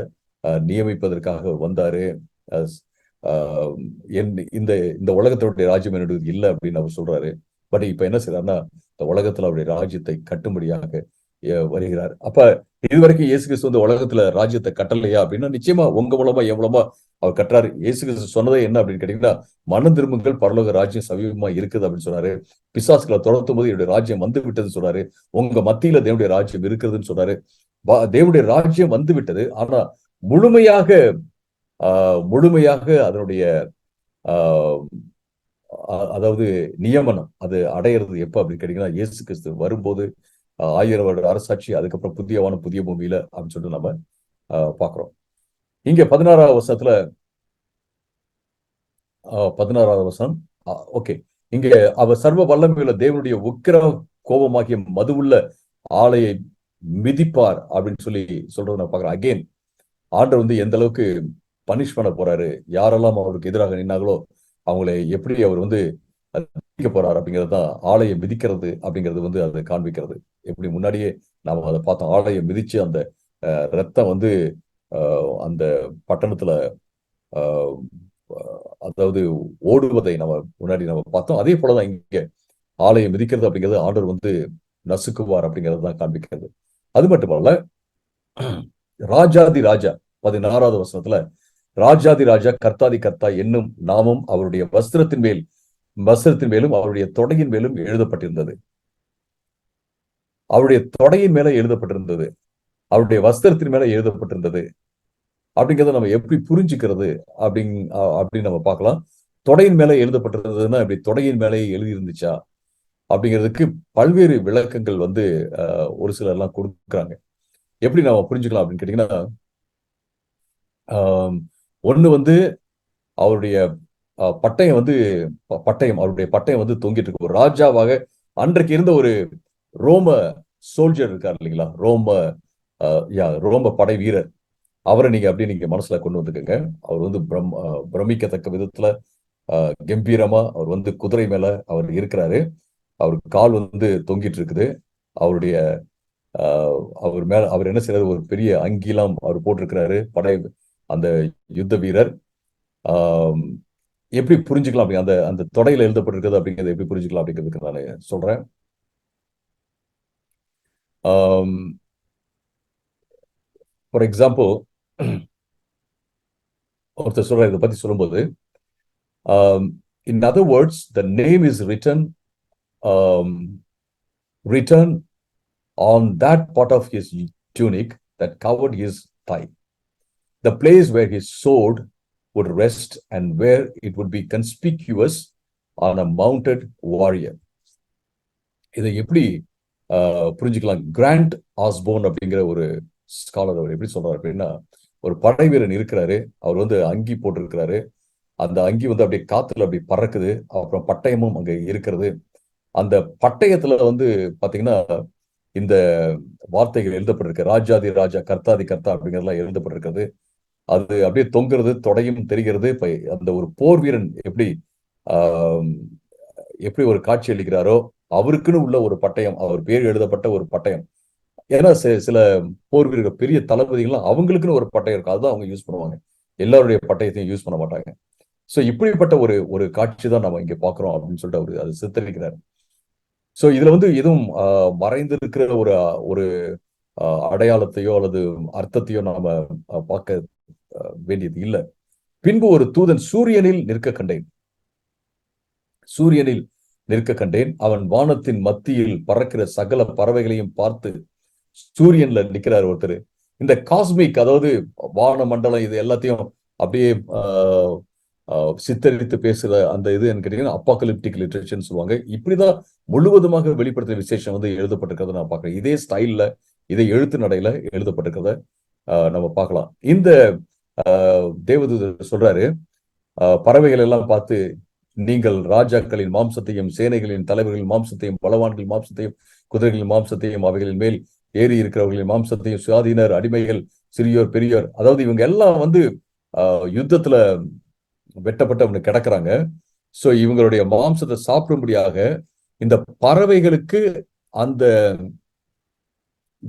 நியமிப்பதற்காக வந்தாரு. இந்த இந்த உலகத்தினுடைய ராஜ்யம் என்னுடைய இல்லை அப்படின்னு அவர் சொல்றாரு. பட் இப்ப என்ன செய்யறாருன்னா இந்த உலகத்துல அவருடைய ராஜ்யத்தை கட்டும்படியாக வருகிறார். அப்ப இதுவரைக்கும் இயேசு கிறிஸ்து வந்து உலகத்துல ராஜ்யத்தை கட்டலையா அப்படின்னா நிச்சயமா உங்க மூலமா என் மூலமா அவர் கட்டுறாரு. இயேசு கிறிஸ்து சொன்னதே என்ன அப்படின்னு கேட்டீங்கன்னா, மனம் திரும்புங்கள் பரலோக ராஜ்யம் சமீபமா இருக்குது அப்படின்னு சொன்னாரு. பிசாசுகளை தொடர்த்தும் போது என்னுடைய ராஜ்யம் வந்து விட்டதுன்னு சொன்னாரு. உங்க மத்தியில தேவனுடைய ராஜ்யம் இருக்கிறதுன்னு சொன்னாரு. தேவனுடைய ராஜ்யம் வந்து விட்டது. ஆனா முழுமையாக முழுமையாக அதனுடைய அதாவது நியமனம் அது அடையிறது எப்ப அப்படின்னு கேட்டீங்கன்னா, இயேசு கிறிஸ்து வரும்போது 1000 வருட அரசாட்சி, அதுக்கப்புறம் புதிய வானம் புதிய பூமியில அப்படின்னு சொல்லிட்டு நம்ம பாக்குறோம். இங்க 16வது வசனத்துல 16வது வசனம், ஓகே, இங்க அவர் சர்வ வல்லமையுள்ள தேவனுடைய உக்கிர கோபமாகிய மதுவுள்ள ஆலையை மிதிப்பார் அப்படின்னு சொல்லி சொல்றதை நான் பாக்குறேன். அகெயின் ஆண்டவர் வந்து எந்த அளவுக்கு பனிஷ் பண்ண போறாரு, யாரெல்லாம் அவருக்கு எதிராக நின்னாங்களோ அவங்களை எப்படி அவர் வந்து மிதிக்க போறாரு அப்படிங்கிறது தான் ஆலையை மிதிக்கிறது அப்படிங்கிறது வந்து அதை காண்பிக்கிறது. எப்படி முன்னாடியே நாம அதை பார்த்தோம், ஆலையை மிதிச்சு அந்த ரத்தம் வந்து அந்த பட்டணத்துல அதாவது ஓடுவதை நம்ம முன்னாடி நம்ம பார்த்தோம். அதே போலதான் இங்க ஆலையை மிதிக்கிறது அப்படிங்கிறது ஆண்டவர் வந்து நசுக்குவார் அப்படிங்கிறது தான் காண்பிக்கிறது. அது மட்டுமல்ல, ராஜாதி ராஜா 16வது வசனத்துல ராஜாதி ராஜா கர்த்தாதி கர்த்தா என்னும் நாமும் அவருடைய வஸ்திரத்தின் மேலும் அவருடைய தொடையின் மேலும் எழுதப்பட்டிருந்தது. அவருடைய தொடையின் மேல எழுதப்பட்டிருந்தது, அவருடைய வஸ்திரத்தின் மேல எழுதப்பட்டிருந்தது அப்படிங்கிறத நம்ம எப்படி புரிஞ்சுக்கிறது அப்படின்னு நம்ம பார்க்கலாம். தொடையின் மேல எழுதப்பட்டிருந்ததுன்னா இப்படி தொடையின் மேலே எழுதி இருந்துச்சா அப்படிங்கிறதுக்கு பல்வேறு விளக்கங்கள் வந்து ஒரு சிலர் எல்லாம் கொடுக்குறாங்க. எப்படி நம்ம புரிஞ்சுக்கலாம் அப்படின்னு கேட்டீங்கன்னா, ஒண்ணு வந்து அவருடைய பட்டயம் வந்து அவருடைய பட்டயம் வந்து தொங்கிட்டு இருக்கு. ஒரு ராஜாவாக அன்றைக்கு இருந்த ஒரு ரோம சோல்ஜர் இருக்கார் இல்லைங்களா, ரோம படை வீரர், அவரை நீங்க அப்படியே நீங்க மனசுல கொண்டு வந்துக்கங்க. அவர் வந்து பிரமிக்கத்தக்க விதத்துல கம்பீரமா அவர் வந்து குதிரை மேல அவர் இருக்கிறாரு. அவருக்கு கால் வந்து தொங்கிட்டு இருக்குது. அவருடைய அவர் என்ன செய்யறாரு, ஒரு பெரிய அங்கிலாம் அவர் போட்டிருக்கிறாரு. படை அந்த யுத்த வீரர் எப்படி புரிஞ்சுக்கலாம் அப்படி அந்த அந்த தொடையில எழுதப்பட்டிருக்கிறது அப்படிங்கிறத எப்படி புரிஞ்சுக்கலாம் அப்படிங்கிறதுக்கு நான் சொல்றேன். ஃபார் எக்ஸாம்பிள், ஒருத்தர் சொல்ற இதை பத்தி சொல்லும்போது, in other words, the name is written on that part of his tunic that covered his thigh, the place where his sword would rest and where it would be conspicuous on a mounted warrior. இதை எப்படி புரிஞ்சுக்கலாம்? Grand Osborne அப்படிங்கிற ஒரு scholar அவர் எப்படி சொல்றாரு அப்படின்னா, ஒரு படை வீரன் இருக்கிறாரு, அவர் வந்து அங்கி போட்டிருக்கிறாரு, அந்த அங்கி வந்து அப்படியே காத்துல அப்படி பறக்குது, அப்புறம் பட்டயமும் அங்க இருக்கிறது. அந்த பட்டயத்துல வந்து பாத்தீங்கன்னா இந்த வார்த்தைகள் எழுதப்பட்டிருக்கு, ராஜாதி ராஜா கர்த்தாதி கர்த்தா அப்படிங்கிறதுலாம் எழுதப்பட்டிருக்கிறது. அது அப்படியே தொங்குறது, தொடையும் தெரிகிறது. இப்ப அந்த ஒரு போர் வீரன் எப்படி ஆஹ் எப்படி ஒரு காட்சி அளிக்கிறாரோ, அவருக்குன்னு உள்ள ஒரு பட்டயம், அவர் பேர் எழுதப்பட்ட ஒரு பட்டயம். ஏன்னா சில போர் வீரர்கள், பெரிய தளபதிகள்லாம் அவங்களுக்குன்னு ஒரு பட்டயம் இருக்கும், அதுதான் அவங்க யூஸ் பண்ணுவாங்க. எல்லாருடைய பட்டயத்தையும் யூஸ் பண்ண மாட்டாங்க. சோ இப்படிப்பட்ட ஒரு ஒரு காட்சி தான் நம்ம இங்க பாக்குறோம் அப்படின்னு சொல்லிட்டு அவரு அதை சித்தரிக்கிறார். சோ இதுல வந்து எதுவும் மறைந்திருக்கிற ஒரு ஒரு அடையாளத்தையோ அல்லது அர்த்தத்தையோ நாம பார்க்க வேண்டியது இல்லை. பின்பு ஒரு தூதன் சூரியனில் நிற்க கண்டேன். சூரியனில் நிற்க கண்டேன். அவன் வானத்தின் மத்தியில் பறக்கிற சகல பறவைகளையும் பார்த்து, சூரியன்ல நிக்கிறார் ஒருத்தர். இந்த காஸ்மிக், அதாவது வான மண்டலம், இது எல்லாத்தையும் அப்படியே சித்தரித்து பேசுற அந்த இது கேட்டீங்கன்னா அப்பாகலிப்டிக் லிட்ரேச்சர்னு சொல்லுவாங்க. இப்படிதான் முழுவதுமாக வெளிப்படுத்துற விசேஷம் வந்து எழுதப்பட்டிருக்கிறத நான் பார்க்கிறேன். இதே ஸ்டைல்ல, இதே எழுத்து நடையில எழுதப்பட்டிருக்கிறத நம்ம பார்க்கலாம். இந்த தேவதூதர் சொல்றாரு, பறவைகள் எல்லாம் பார்த்து, நீங்கள் ராஜாக்களின் மாம்சத்தையும் சேனைகளின் தலைவர்களின் மாம்சத்தையும் பலவான்களின் மாம்சத்தையும் குதிரைகளின் மாம்சத்தையும் அவைகளின் மேல் ஏறி இருக்கிறவர்களின் மாம்சத்தையும் சுயாதீனர் அடிமைகள் சிறியோர் பெரியோர், அதாவது இவங்க எல்லாம் வந்து யுத்தத்துல வெட்டப்பட்டு கிடக்குறாங்க. சோ இவங்களுடைய மாம்சத்தை சாப்பிடும்படியாக இந்த பறவைகளுக்கு அந்த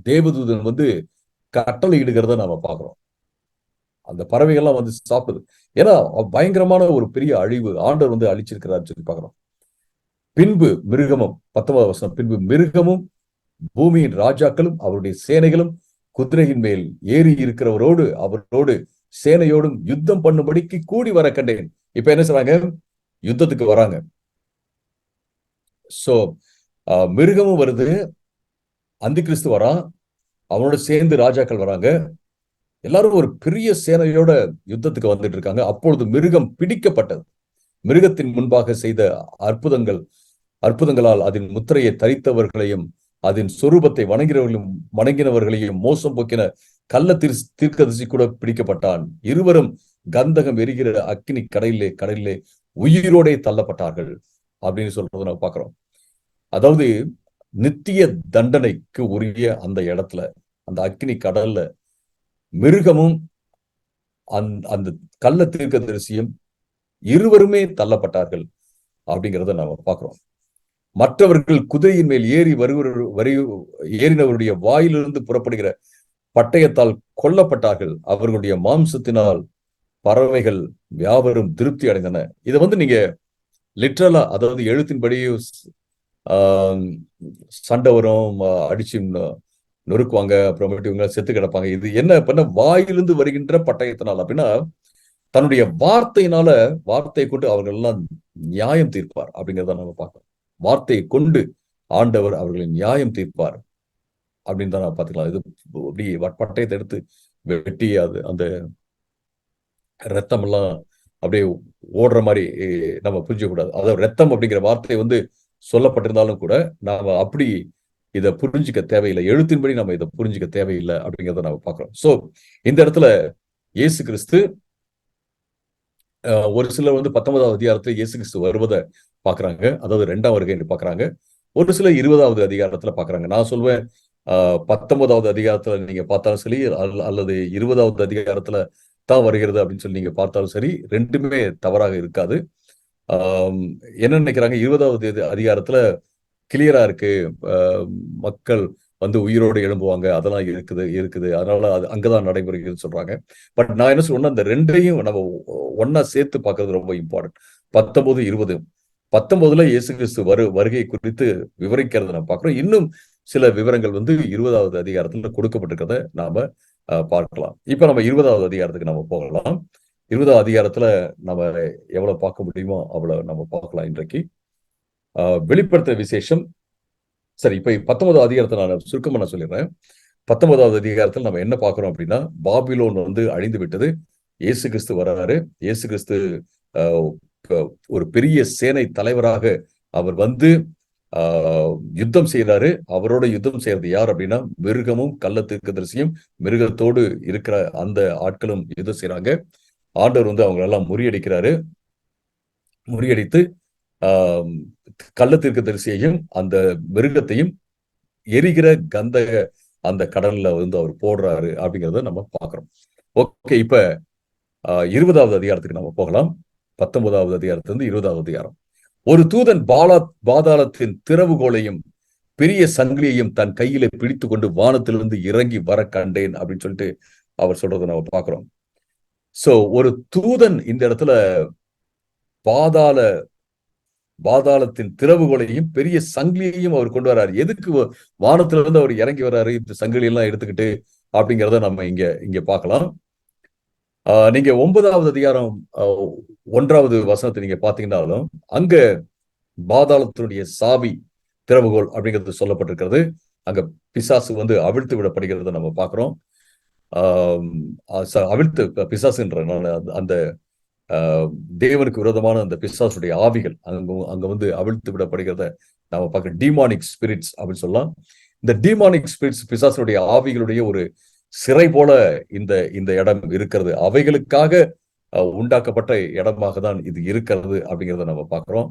தேவதூதன் வந்து கட்டளை இடுகிறத நாம பாக்குறோம். அந்த பறவைகள்லாம் வந்து சாப்பிடுது. ஏன்னா பயங்கரமான ஒரு பெரிய அழிவு ஆண்டவர் வந்து அழிச்சிருக்கிறார் சொல்லி பாக்குறோம். பின்பு மிருகமும், 19வது வசனம், பின்பு மிருகமும் பூமியின் ராஜாக்களும் அவருடைய சேனைகளும் குதிரையின் மேல் ஏறி இருக்கிறவரோடு அவரோடு சேனையோடும் யுத்தம் பண்ணும்படிக்கு கூடி வர கண்டேன். இப்ப என்ன சொல்றாங்க? யுத்தத்துக்கு வராங்க. சோ மிருகமும் வருது, அந்தி கிறிஸ்து வரான், அவனோட சேர்ந்து ராஜாக்கள் வராங்க, எல்லாரும் ஒரு பெரிய சேனையோட யுத்தத்துக்கு வந்துட்டு இருக்காங்க. அப்பொழுது மிருகம் பிடிக்கப்பட்டது. மிருகத்தின் முன்பாக செய்த அற்புதங்களால் அதன் முத்திரையை தரித்தவர்களையும் அதன் சொரூபத்தை வணங்கினவர்களையும் மோசம் போக்கின கள்ள தீர்க்கதரிசி கூட பிடிக்கப்பட்டான். இருவரும் கந்தகம் எரிகிற அக்கினி கடலிலே உயிரோடே தள்ளப்பட்டார்கள் அப்படின்னு சொல்றதை நம்ம பார்க்கிறோம். அதாவது நித்திய தண்டனைக்கு உரிய அந்த இடத்துல, அந்த அக்கினி கடல்ல மிருகமும் அந்த கள்ள தீர்க்கதரிசியும் இருவருமே தள்ளப்பட்டார்கள் அப்படிங்கிறத நாம பார்க்கிறோம். மற்றவர்கள் குதிரையின் மேல் ஏறினவருடைய வாயிலிருந்து புறப்படுகிற பட்டயத்தால் கொல்லப்பட்டார்கள். அவர்களுடைய மாம்சத்தினால் பறவைகள் வியாபாரம் திருப்தி அடைந்தன. இதை வந்து நீங்க லிட்ரலா, அதாவது எழுத்தின்படி சண்டை வரும், அடிச்சு நொறுக்குவாங்க, அப்புறமேட்டு இவங்க செத்து கிடப்பாங்க. இது என்ன பண்ண? வாயிலிருந்து வருகின்ற பட்டயத்தினால் அப்படின்னா தன்னுடைய வார்த்தையை கொண்டு அவர்கள் எல்லாம் நியாயம் தீர்ப்பார் அப்படிங்கிறத நம்ம பார்க்கலாம். வார்த்தையை கொண்டு ஆண்டவர் அவர்களின் நியாயம் தீர்ப்பார் அப்படின்னு தான் நான் பார்த்துக்கலாம். இது அப்படி பட்டயத்தை எடுத்து வெட்டி அது அந்த ரத்தம் எல்லாம் அப்படியே ஓடுற மாதிரி நம்ம புரிஞ்சுக்க கூடாது. அதாவது ரத்தம் அப்படிங்கிற வார்த்தை வந்து சொல்லப்பட்டிருந்தாலும் கூட நாம அப்படி இதை புரிஞ்சுக்க தேவையில்லை. எழுத்தின்படி நம்ம இதை புரிஞ்சுக்க தேவையில்லை அப்படிங்கிறத நம்ம பார்க்கிறோம். சோ இந்த இடத்துல இயேசு கிறிஸ்து, ஒரு சிலர் வந்து 19வது அதிகாரத்துல இயேசு கிறிஸ்து வருவதை பாக்குறாங்க, அதாவது 2ஆம் வருகை என்று பாக்குறாங்க. ஒரு சிலர் 20வது அதிகாரத்துல பாக்குறாங்க. நான் சொல்வேன் 19வது அதிகாரத்துல நீங்க பார்த்தாலும் சரி, அல்லது 20வது அதிகாரத்துல தான் வருகிறது அப்படின்னு சொல்லி நீங்க பார்த்தாலும் சரி, ரெண்டுமே தவறாக இருக்காது. என்ன நினைக்கிறாங்க? 20வது அதிகாரத்துல கிளியரா இருக்கு, மக்கள் வந்து உயிரோடு எழும்புவாங்க, அதெல்லாம் இருக்குது, அதனால அது அங்கதான் நடைபெறுகிறது சொல்றாங்க. பட் நான் என்ன சொல்றேன்னா, அந்த ரெண்டையும் நம்ம ஒன்னா சேர்த்து பார்க்கறது ரொம்ப இம்பார்ட்டன்ட். 19, 20. 19ல இயேசு கிறிஸ்து வருகை குறித்து விவரிக்கிறத நம்ம பார்க்கிறோம். இன்னும் சில விவரங்கள் வந்து 20வது அதிகாரத்துல கொடுக்கப்பட்டிருக்கிறத நாம பார்க்கலாம். இப்ப நம்ம 20வது அதிகாரத்துக்கு நம்ம போகலாம். 20வது அதிகாரத்துல நம்ம எவ்வளவு பார்க்க முடியுமோ அவ்வளவு நம்ம பார்க்கலாம் இன்றைக்கு. வெளிப்படுத்த விசேஷம். சரி, இப்ப 19வது அதிகாரத்தை நான் சுருக்கமா நான் சொல்லிடுறேன். 19வது அதிகாரத்தில் நம்ம என்ன பார்க்கிறோம் அப்படின்னா, பாபிலோன் வந்து அழிந்து விட்டது, இயேசு கிறிஸ்து வர்றாரு. இயேசு கிறிஸ்து ஒரு பெரிய சேனை தலைவராக அவர் வந்து யுத்தம் செய்யறாரு. அவரோட யுத்தம் செய்யறது யார் அப்படின்னா மிருகமும் கள்ள தீர்க்கதரிசியும் மிருகத்தோடு இருக்கிற அந்த ஆட்களும் யுத்தம் செய்யறாங்க. ஆண்டவர் வந்து அவங்க எல்லாம் முறியடித்து கள்ள தீர்க்கதரிசியையும் அந்த மிருகத்தையும் எரிகிற கந்தக அந்த கடல்ல வந்து அவர் போடுறாரு அப்படிங்கிறத நம்ம பார்க்கிறோம். ஓகே, இப்ப 20வது அதிகாரத்துக்கு நம்ம போகலாம். 19வது அதிகாரத்திலிருந்து 20வது அதிகாரம். ஒரு தூதன் பாதாளத்தின் திறவுகோலையும் பெரிய சங்கிலியையும் தன் கையில பிடித்து கொண்டு வானத்திலிருந்து இறங்கி வர கண்டேன் அப்படின்னு சொல்லிட்டு அவர் சொல்றதை நம்ம பார்க்கிறோம். சோ ஒரு தூதன் இந்த இடத்துல பாதாளத்தின் திறவுகோலையும் பெரிய சங்கிலியையும் அவர் கொண்டு வர்றாரு. எதுக்கு வானத்துல இருந்து அவர் இறங்கி வர்றாரு இந்த சங்கிலி எல்லாம் எடுத்துக்கிட்டு அப்படிங்கிறத நம்ம இங்க பார்க்கலாம். நீங்க 9வது அதிகாரம் 1வது வசனத்தை நீங்க பாத்தீங்கன்னாலும் அங்க பாதாளத்தினுடைய சாவி திறவுகோல் அப்படிங்கிறது சொல்லப்பட்டிருக்கிறது. அங்க பிசாசு வந்து அவிழ்த்து விடப்படுகிறத நம்ம பார்க்கிறோம். அவிழ்த்து பிசாசுன்ற அந்த தேவனுக்கு விரோதமான அந்த பிசாசுடைய ஆவிகள் அங்க வந்து அவிழ்த்து விடப்படுகிறத நாம பார்க்க டீமானிக் ஸ்பிரிட்ஸ் அப்படின்னு சொல்லலாம். இந்த டீமானிக் ஸ்பிரிட்ஸ் பிசாசுடைய ஆவிகளுடைய ஒரு சிறை போல இந்த இடம் இருக்கிறது. அவைகளுக்காக உண்டாக்கப்பட்ட இடமாக தான் இது இருக்கிறது அப்படிங்கிறத நம்ம பார்க்கிறோம்.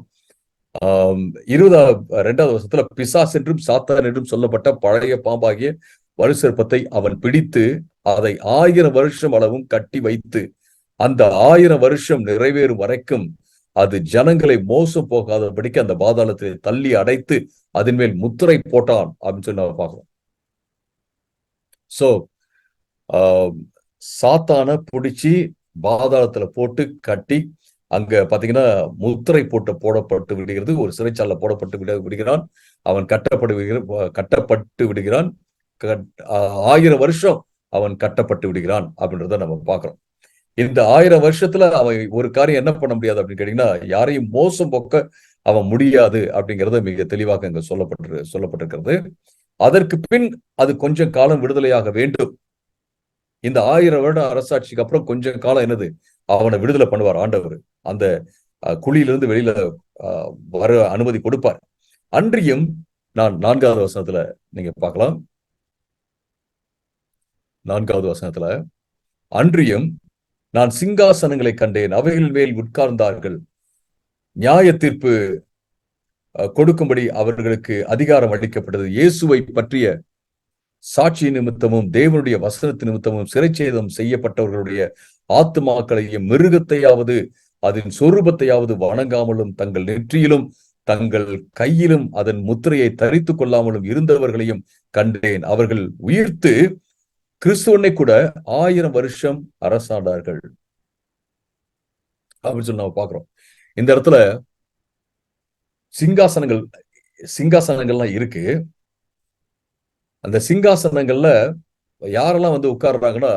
2வது வருஷத்துல பிசாஸ் என்றும் சாத்தான் என்றும் சொல்லப்பட்ட பழைய பாம்பாகிய வலுசற்பத்தை அவன் பிடித்து அதை 1000 வருஷம் அளவும் கட்டி வைத்து அந்த 1000 வருஷம் நிறைவேறும் வரைக்கும் அது ஜனங்களை மோசம் போகாதபடிக்கு அந்த பாதாளத்தை தள்ளி அடைத்து அதன் மேல் முத்திரை போட்டான் அப்படின்னு சொல்லி நம்ம பார்க்கிறோம். சோ சாத்தான பிடிச்சி பாதாளத்துல போட்டு கட்டி அங்க பாத்தீங்கன்னா முத்திரை போடப்பட்டு விடுகிறது. ஒரு சிறைச்சாலை போடப்பட்டு விடுகிறான். அவன் கட்டப்பட்டு விடுகிறான். 1000 வருஷம் அவன் கட்டப்பட்டு விடுகிறான் அப்படின்றத நம்ம பார்க்கிறோம். இந்த 1000 வருஷத்துல அவன் ஒரு காரியம் என்ன பண்ண முடியாது அப்படின்னு கேட்டீங்கன்னா யாரையும் மோசம் போக்க அவன் முடியாது அப்படிங்கறத மிக தெளிவாக இங்க சொல்லப்பட்டிருக்கிறது. அதற்கு பின் அது கொஞ்சம் காலம் விடுதலையாக வேண்டும். இந்த 1000 வருட அரசாட்சிக்கு அப்புறம் கொஞ்சம் காலம் என்னது அவனை விடுதலை பண்ணுவார் ஆண்டவர். அந்த குழியிலிருந்து வெளியில வர அனுமதி கொடுப்பார். அன்றியும் நான் 4வது வசனத்துல நீங்க பார்க்கலாம். 4வது வசனத்துல அன்றியும் நான் சிங்காசனங்களை கண்டேன், அவைகள் மேல் உட்கார்ந்தார்கள், நியாய தீர்ப்பு கொடுக்கும்படி அவர்களுக்கு அதிகாரம் அளிக்கப்பட்டது. இயேசுவை பற்றிய சாட்சி நிமித்தமும் தேவனுடைய வசனத்து நிமித்தமும் சிறைச்சேதம் செய்யப்பட்டவர்களுடைய ஆத்துமாக்களையும் மிருகத்தையாவது அதன் சொரூபத்தையாவது வணங்காமலும் தங்கள் நெற்றியிலும் தங்கள் கையிலும் அதன் முத்திரையை தரித்துக் கொள்ளாமலும் இருந்தவர்களையும் கண்டேன். அவர்கள் உயிர்த்து கிறிஸ்துவனை கூட 1000 வருஷம் அரசாண்டார்கள் அப்படின்னு சொல்லி நம்ம பார்க்கிறோம். இந்த இடத்துல சிங்காசனங்கள்லாம் இருக்கு. அந்த சிங்காசனங்கள்ல யாரெல்லாம் வந்து உட்கார்றாங்கன்னா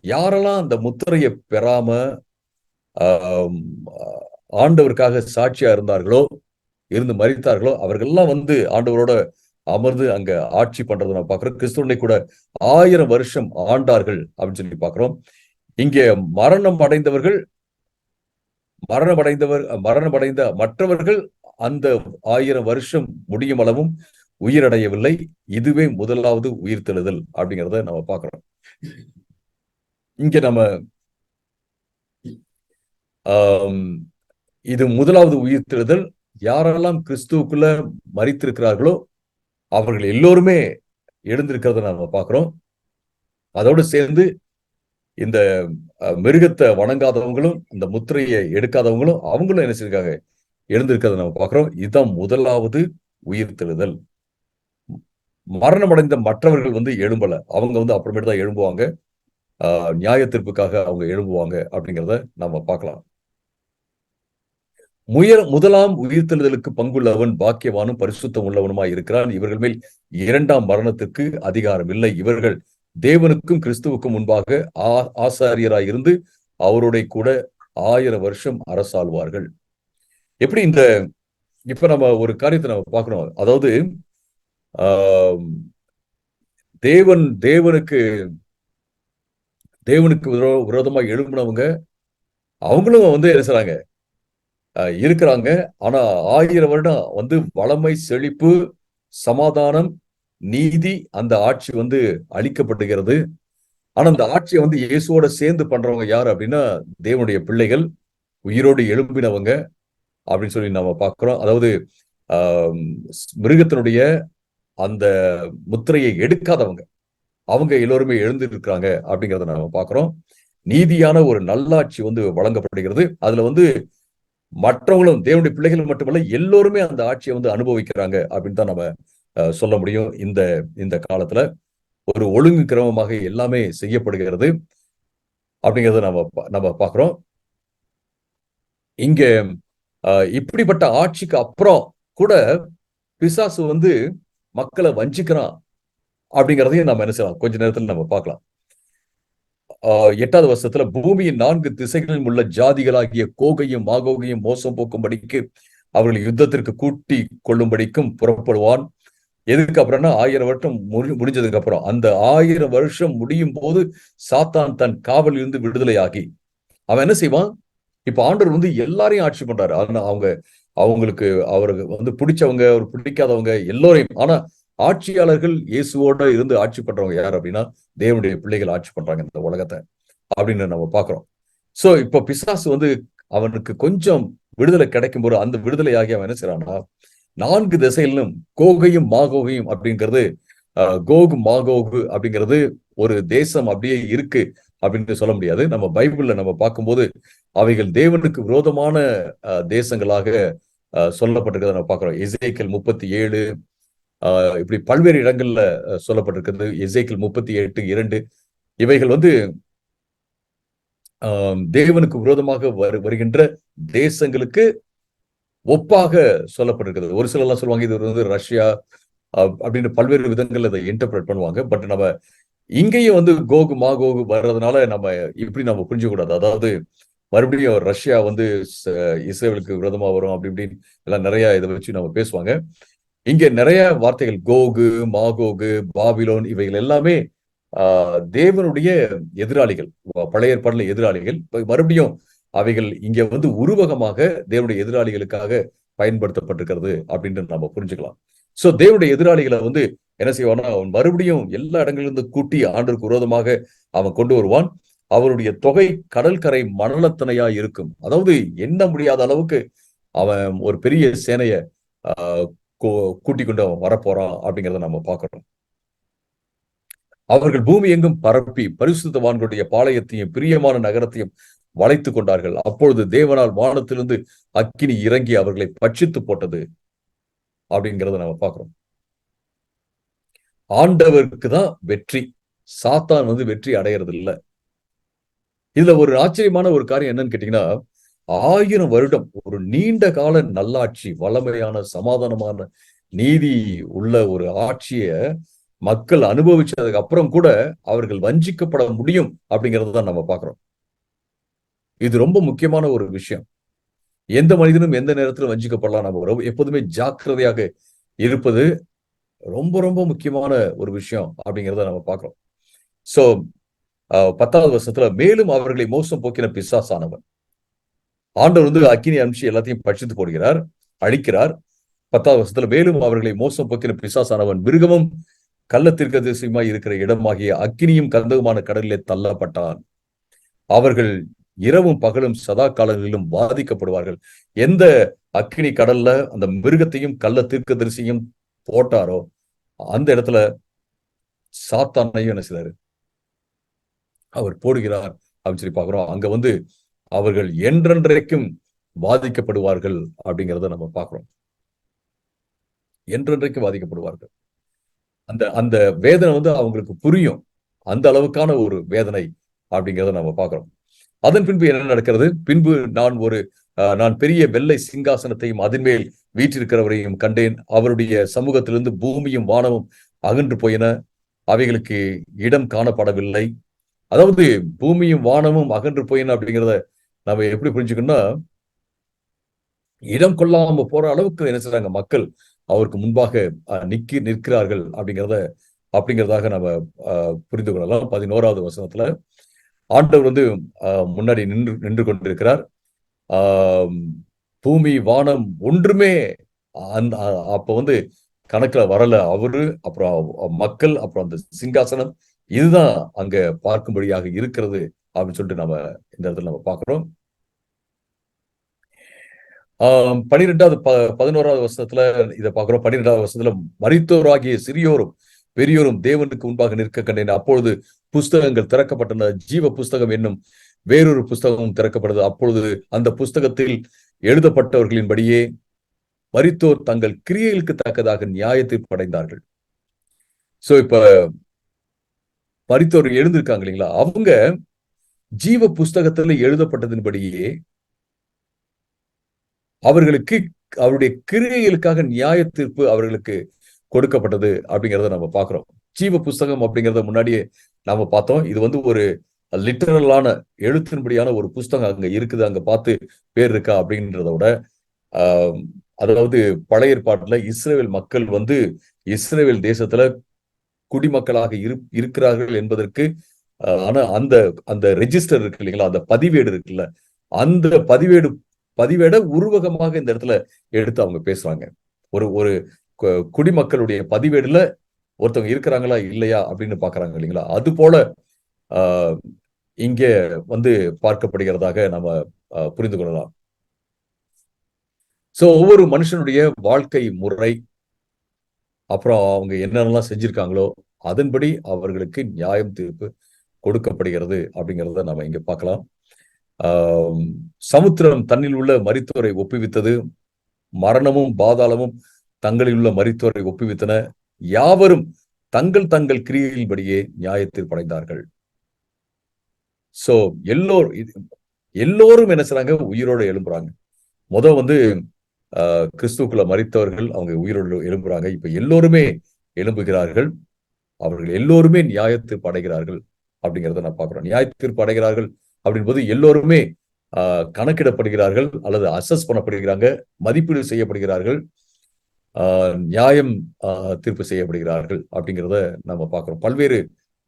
யாரெல்லாம் அந்த முத்திரையை பெறாம ஆண்டவருக்காக சாட்சியா இருந்து மரித்தார்களோ அவர்கள்லாம் வந்து ஆண்டவரோட அமர்ந்து அங்க ஆட்சி பண்றதை நான் பார்க்கிறோம். கிறிஸ்துவனை கூட 1000 வருஷம் ஆண்டார்கள் அப்படின்னு சொல்லி பார்க்கிறோம். இங்கே மரணம் அடைந்த மற்றவர்கள் அந்த 1000 வருஷம் முடியும் அளவும் உயிரடையவில்லை. இதுவே முதலாவது உயிர்த்தெழுதல் அப்படிங்கிறத நம்ம பார்க்கிறோம். இங்க நம்ம இது முதலாவது உயிர்த்தெழுதல். யாரெல்லாம் கிறிஸ்துவுக்குள்ள மரித்திருக்கிறார்களோ அவர்கள் எல்லோருமே எழுந்திருக்கிறத நம்ம பார்க்கிறோம். அதோடு சேர்ந்து இந்த மிருகத்தை வணங்காதவங்களும் இந்த முத்திரையை எடுக்காதவங்களும் அவங்களும் என்ன செஞ்சிருக்காங்க, எழுந்திருக்கிறத நம்ம பார்க்கிறோம். இதுதான் முதலாவது உயிர்த்தெழுதல். மரணம் அடைந்த மற்றவர்கள் வந்து எழும்பல, அவங்க வந்து அப்புறமேட்டு தான் எழும்புவாங்க. நியாய தீர்ப்புக்காக அவங்க எழும்புவாங்க அப்படிங்கிறத நம்ம பார்க்கலாம். முதலாம் உயிர்த்தெழுதலுக்கு பங்குள்ளவன் பாக்கியவானும் பரிசுத்தம் உள்ளவனுமாய் இருக்கிறான். இவர்கள் மேல் 2ஆம் மரணத்துக்கு அதிகாரம் இல்லை. இவர்கள் தேவனுக்கும் கிறிஸ்துவுக்கும் முன்பாக ஆசாரியராய் இருந்து அவருடைய கூட 1000 வருஷம் அரசாள்வார்கள். எப்படி இப்ப நம்ம ஒரு காரியத்தை நம்ம பார்க்கணும். அதாவது தேவனுக்கு விரோதமா எழும்பினவங்க அவங்களும் வந்து என்ன செய்றாங்க, இருக்கிறாங்க. ஆனா 1000 வருடம் வந்து வளமை, செழிப்பு, சமாதானம், நீதி அந்த ஆட்சி வந்து அளிக்கப்படுகிறது. ஆனா அந்த ஆட்சியை வந்து இயேசுவோட சேர்ந்து பண்றவங்க யார் அப்படின்னா தேவனுடைய பிள்ளைகள், உயிரோடு எழும்பினவங்க அப்படின்னு சொல்லி நம்ம பார்க்கிறோம். அதாவது மிருகத்தினுடைய அந்த முத்திரையை எடுக்காதவங்க, அவங்க எல்லோருமே எழுந்திருக்கிறாங்க அப்படிங்கறத நம்ம பார்க்கிறோம். நீதியான ஒரு நல்லாட்சி வந்து வழங்கப்படுகிறது. அதுல வந்து மற்றவங்களும் தேவனுடைய பிள்ளைகள் மட்டுமல்ல, எல்லோருமே அந்த ஆட்சியை வந்து அனுபவிக்கிறாங்க அப்படின்னு தான் நம்ம சொல்ல முடியும். இந்த இந்த காலத்துல ஒரு ஒழுங்கு கிரமமாக எல்லாமே செய்யப்படுகிறது அப்படிங்கறத நம்ம நம்ம பார்க்கிறோம். இங்க இப்படிப்பட்ட ஆட்சிக்கு அப்புறம் கூட பிசாசு வந்து மக்களை வஞ்சிக்கிறான் அப்படிங்கறதையும் நம்ம என்ன செய்யலாம், கொஞ்ச நேரத்துல நம்ம பார்க்கலாம். 8வது வருஷத்துல பூமியின் 4 திசைகளிலும் உள்ள ஜாதிகளாகிய கோகையும் மாகோகையும் மோசம் போக்கும்படிக்கு அவர்கள் யுத்தத்திற்கு கூட்டி கொள்ளும்படிக்கும் புறப்படுவான். எதுக்கு அப்புறம்னா 1000 வருஷம் முடிஞ்சதுக்கு அப்புறம், அந்த 1000 வருஷம் முடியும் போது சாத்தான் தன் காவலில் இருந்து விடுதலையாகி அவன் என்ன செய்வான், இப்ப ஆண்டவர் வந்து எல்லாரையும் ஆட்சி பண்றாரு. ஆனா அவங்களுக்கு அவருக்கு வந்து பிடிச்சவங்க, அவர் பிடிக்காதவங்க எல்லோரையும். ஆனா ஆட்சியாளர்கள் இயேசுவோட இருந்து ஆட்சி பண்றவங்க யார் அப்படின்னா தேவனுடைய பிள்ளைகள் ஆட்சி பண்றாங்க இந்த உலகத்தை அப்படின்னு நம்ம பாக்குறோம். சோ இப்ப பிசாசு வந்து அவனுக்கு கொஞ்சம் விடுதலை கிடைக்கும் போது அந்த விடுதலையாகி அவன் என்ன செய்யறான்னா 4 திசையிலும் கோகையும் மாகோகையும் அப்படிங்கிறது, கோகு மாகோகு அப்படிங்கிறது ஒரு தேசம் அப்படியே இருக்கு அப்படின்னு சொல்ல முடியாது. நம்ம பைபிள்ல நம்ம பார்க்கும்போது அவைகள் தேவனுக்கு விரோதமான தேசங்களாக சொல்லப்பட்டிருக்கிறத நம்ம பார்க்கிறோம். எசேக்கியேல் 37 இப்படி பல்வேறு இடங்கள்ல சொல்லப்பட்டிருக்கிறது. எசேக்கியேல் 38:2 இவைகள் வந்து தேவனுக்கு விரோதமாக வருகின்ற தேசங்களுக்கு ஒப்பாக சொல்லப்பட்டிருக்கிறது. ஒரு சிலர் எல்லாம் சொல்லுவாங்க இது வந்து ரஷ்யா அப்படின்னு பல்வேறு விதங்கள் அதை இன்டர்பிரட் பண்ணுவாங்க. பட் நம்ம இங்கேயும் வந்து கோகு மாகோகு வர்றதுனால நம்ம இப்படி நம்ம புரிஞ்சு கூடாது. அதாவது மறுபடியும் ரஷ்யா வந்து இஸ்ரேலுக்கு விரோதமா வரும் அப்படி இப்படின்னு எல்லாம் நிறைய இதை வச்சு நம்ம பேசுவாங்க. இங்க நிறைய வார்த்தைகள் கோகு மாகோகு பாபிலோன் இவைகள் எல்லாமே தேவனுடைய எதிராளிகள், பழைய ஏற்பாடுல எதிராளிகள். மறுபடியும் அவைகள் இங்க வந்து உருவகமாக தேவனுடைய எதிராளிகளுக்காக பயன்படுத்தப்பட்டிருக்கிறது அப்படின்னு நம்ம புரிஞ்சுக்கலாம். சோ தேவனுடைய எதிராளிகளை வந்து என்ன செய்வான்னா அவன் மறுபடியும் எல்லா இடங்களிலிருந்து கூட்டி ஆண்டவருக்கு விரோதமாக அவன் கொண்டு வருவான். அவருடைய தொகை கடற்கரை மணலத்தனையா இருக்கும். அதாவது எண்ண முடியாத அளவுக்கு அவன் ஒரு பெரிய சேனைய கூட்டிக் கொண்டு அவன் வரப்போறான் அப்படிங்கிறத நம்ம பார்க்கிறோம். அவர்கள் பூமி எங்கும் பரப்பி பரிசுத்தவான்களுடைய பாளையத்தையும் பிரியமான நகரத்தையும் வளைத்துக் கொண்டார்கள். அப்பொழுது தேவனால் வானத்திலிருந்து அக்கினி இறங்கி அவர்களை பட்சித்து போட்டது அப்படிங்கிறத நம்ம பார்க்கிறோம். ஆண்டவருக்கு தான் வெற்றி, சாத்தான் வந்து வெற்றி அடையிறது இல்லை. இதுல ஒரு ஆச்சரியமான ஒரு காரியம் என்னன்னு கேட்டீங்கன்னா 1000 வருடம் ஒரு நீண்ட கால நல்லாட்சி, வல்லமையான சமாதானமான நீதி உள்ள ஒரு ஆட்சிய மக்கள் அனுபவிச்சதுக்கு அப்புறம் கூட அவர்கள் வஞ்சிக்கப்பட முடியும் அப்படிங்கறத தான் நம்ம பார்க்கிறோம். இது ரொம்ப முக்கியமான ஒரு விஷயம். எந்த மனிதனும் எந்த நேரத்திலும் வஞ்சிக்கப்படலாம். நம்ம எப்போதுமே ஜாக்கிரதையாக இருப்பது ரொம்ப ரொம்ப முக்கியமான ஒரு விஷயம் அப்படிங்கிறத நம்ம பார்க்கிறோம். சோ 10வது வருஷத்துல மேலும் அவர்களை மோசம் போக்கின பிசாசானவன் ஆண்டவர் வந்து அக்கினி அம்சி எல்லாத்தையும் பட்சித்து போடுகிறார், அழிக்கிறார். 10வது வருஷத்துல மேலும் அவர்களை மோசம் போக்கின பிசாசானவன் மிருகமும் கள்ள தீர்க்கதரிசியுமாய் இருக்கிற இடமாகிய அக்கினியும் கந்தகமான கடலிலே தள்ளப்பட்டான். அவர்கள் இரவும் பகலும் சதா காலங்களிலும் பாதிக்கப்படுவார்கள். எந்த அக்கினி கடல்ல அந்த மிருகத்தையும் கள்ள தீர்க்கதரிசியும் போட்டாரோ அந்த இடத்துல சாத்தானையும் என்ன செய்றாரு, அவர் போடுகிறார் அப்படின்னு சொல்லி பாக்குறோம். அங்க வந்து அவர்கள் என்றென்றைக்கும் பாதிக்கப்படுவார்கள் அப்படிங்கிறத நம்ம பார்க்கிறோம். என்றென்றைக்கும் பாதிக்கப்படுவார்கள். அந்த அந்த வேதனை வந்து அவங்களுக்கு புரியும். அந்த அளவுக்கான ஒரு வேதனை அப்படிங்கிறத நம்ம பார்க்கிறோம். அதன் பின்பு என்ன நடக்கிறது? பின்பு நான் பெரிய வெள்ளை சிங்காசனத்தையும் அதன் மேல் வீற்றிருக்கிறவரையும் கண்டேன். அவருடைய சமூகத்திலிருந்து பூமியும் வானமும் அகன்று போயின, அவைகளுக்கு இடம் காணப்படவில்லை. அதாவது பூமியும் வானமும் அகன்று போயின அப்படிங்கிறத நம்ம எப்படி புரிஞ்சுக்கணும்னா இடம் கொள்ளாம போற அளவுக்கு என்ன செய்றாங்க மக்கள் அவருக்கு முன்பாக நிற்கிறார்கள் அப்படிங்கிறதாக நம்ம புரிந்து கொள்ளலாம். 11வது வசனத்துல ஆண்டவர் வந்து முன்னாடி நின்று கொண்டிருக்கிறார். பூமி வானம் ஒன்றுமே அந்த அப்ப வந்து கணக்குல வரல. அவரு, அப்புறம் மக்கள், அப்புறம் அந்த சிங்காசனம், இதுதான் அங்க பார்க்கும்படியாக இருக்கிறது அப்படின்னு சொல்லிட்டு நம்ம இந்த இடத்துல நம்ம பார்க்கிறோம். 12வது 11வது வசனத்துல இதை பார்க்கிறோம். 12வது வசனத்துல மரித்தோராகிய சிறியோரும் பெரியோரும் தேவனுக்கு முன்பாக நிற்க கண்டேன். அப்பொழுது புஸ்தகங்கள் திறக்கப்பட்டன. ஜீவ புஸ்தகம் என்னும் வேறொரு புஸ்தகமும் திறக்கப்பட்டது. அப்பொழுது அந்த புஸ்தகத்தில் எழுதப்பட்டவர்களின்படியே மரித்தோர் தங்கள் கிரியைகளுக்கு தக்கதாக நியாயத்தை படைந்தார்கள். சோ இப்ப மரித்தோர் எழுந்திருக்காங்க இல்லைங்களா, அவங்க ஜீவ புஸ்தகத்துல எழுதப்பட்டதின்படியே அவர்களுக்கு அவருடைய கிரியைகளுக்காக நியாய தீர்ப்பு அவர்களுக்கு கொடுக்கப்பட்டது அப்படிங்கிறத நம்ம பார்க்கிறோம். ஜீவ புஸ்தகம் அப்படிங்கறத முன்னாடியே நாம பார்த்தோம். இது வந்து ஒரு லிட்டரலான எழுத்தின்படியான ஒரு புஸ்தகம் அங்க இருக்குது, அங்க பார்த்து பேர் இருக்கா அப்படின்றத விட, அதாவது பழைய ஏற்பாட்டுல இஸ்ரேல் மக்கள் வந்து இஸ்ரேல் தேசத்துல குடிமக்களாக இருக்கிறார்கள் என்பதற்கு ஆனா அந்த அந்த ரெஜிஸ்டர் இருக்கு இல்லைங்களா, அந்த பதிவேடு இருக்குல்ல, அந்த பதிவேட உருவகமாக இந்த இடத்துல எடுத்து அவங்க பேசுறாங்க. ஒரு ஒரு குடிமக்களுடைய பதிவேடுல ஒருத்தவங்க இருக்கிறாங்களா இல்லையா அப்படின்னு பாக்குறாங்க இல்லைங்களா, அது போல இங்கே வந்து பார்க்கப்படுகிறதாக நம்ம புரிந்து கொள்ளலாம். சோ ஒவ்வொரு மனுஷனுடைய வாழ்க்கை முறை, அப்புறம் அவங்க என்னென்னலாம் செஞ்சிருக்காங்களோ அதன்படி அவர்களுக்கு நியாயம் தீர்ப்பு கொடுக்கப்படுகிறது அப்படிங்கிறத நம்ம இங்க பார்க்கலாம். சமுத்திரம் தன்னில் உள்ள மரித்தோரை ஒப்புவித்தது, மரணமும் பாதாளமும் தங்களில் உள்ள மரித்தோரை ஒப்புவித்தன, யாவரும் தங்கள் தங்கள் கிரியையின்படியே நியாயத்தில் படைந்தார்கள். சோ எல்லோரும் என்ன செய்றாங்க, உயிரோடு எழும்புறாங்க. வந்து கிறிஸ்துக்குள்ள மரித்தவர்கள் அவங்க உயிரோடு எழும்புறாங்க. இப்ப எல்லோருமே எழும்புகிறார்கள். அவர்கள் எல்லோருமே நியாயத்தீர்ப்பு அடைகிறார்கள் அப்படிங்கிறத நான் பார்க்கிறோம். நியாயத்தீர்ப்பு அடைகிறார்கள் அப்படின்போது எல்லோருமே கணக்கிடப்படுகிறார்கள் அல்லது அசஸ் பண்ணப்படுகிறாங்க, மதிப்பீடு செய்யப்படுகிறார்கள், நியாயம் தீர்ப்பு செய்யப்படுகிறார்கள் அப்படிங்கிறத நம்ம பார்க்கிறோம். பல்வேறு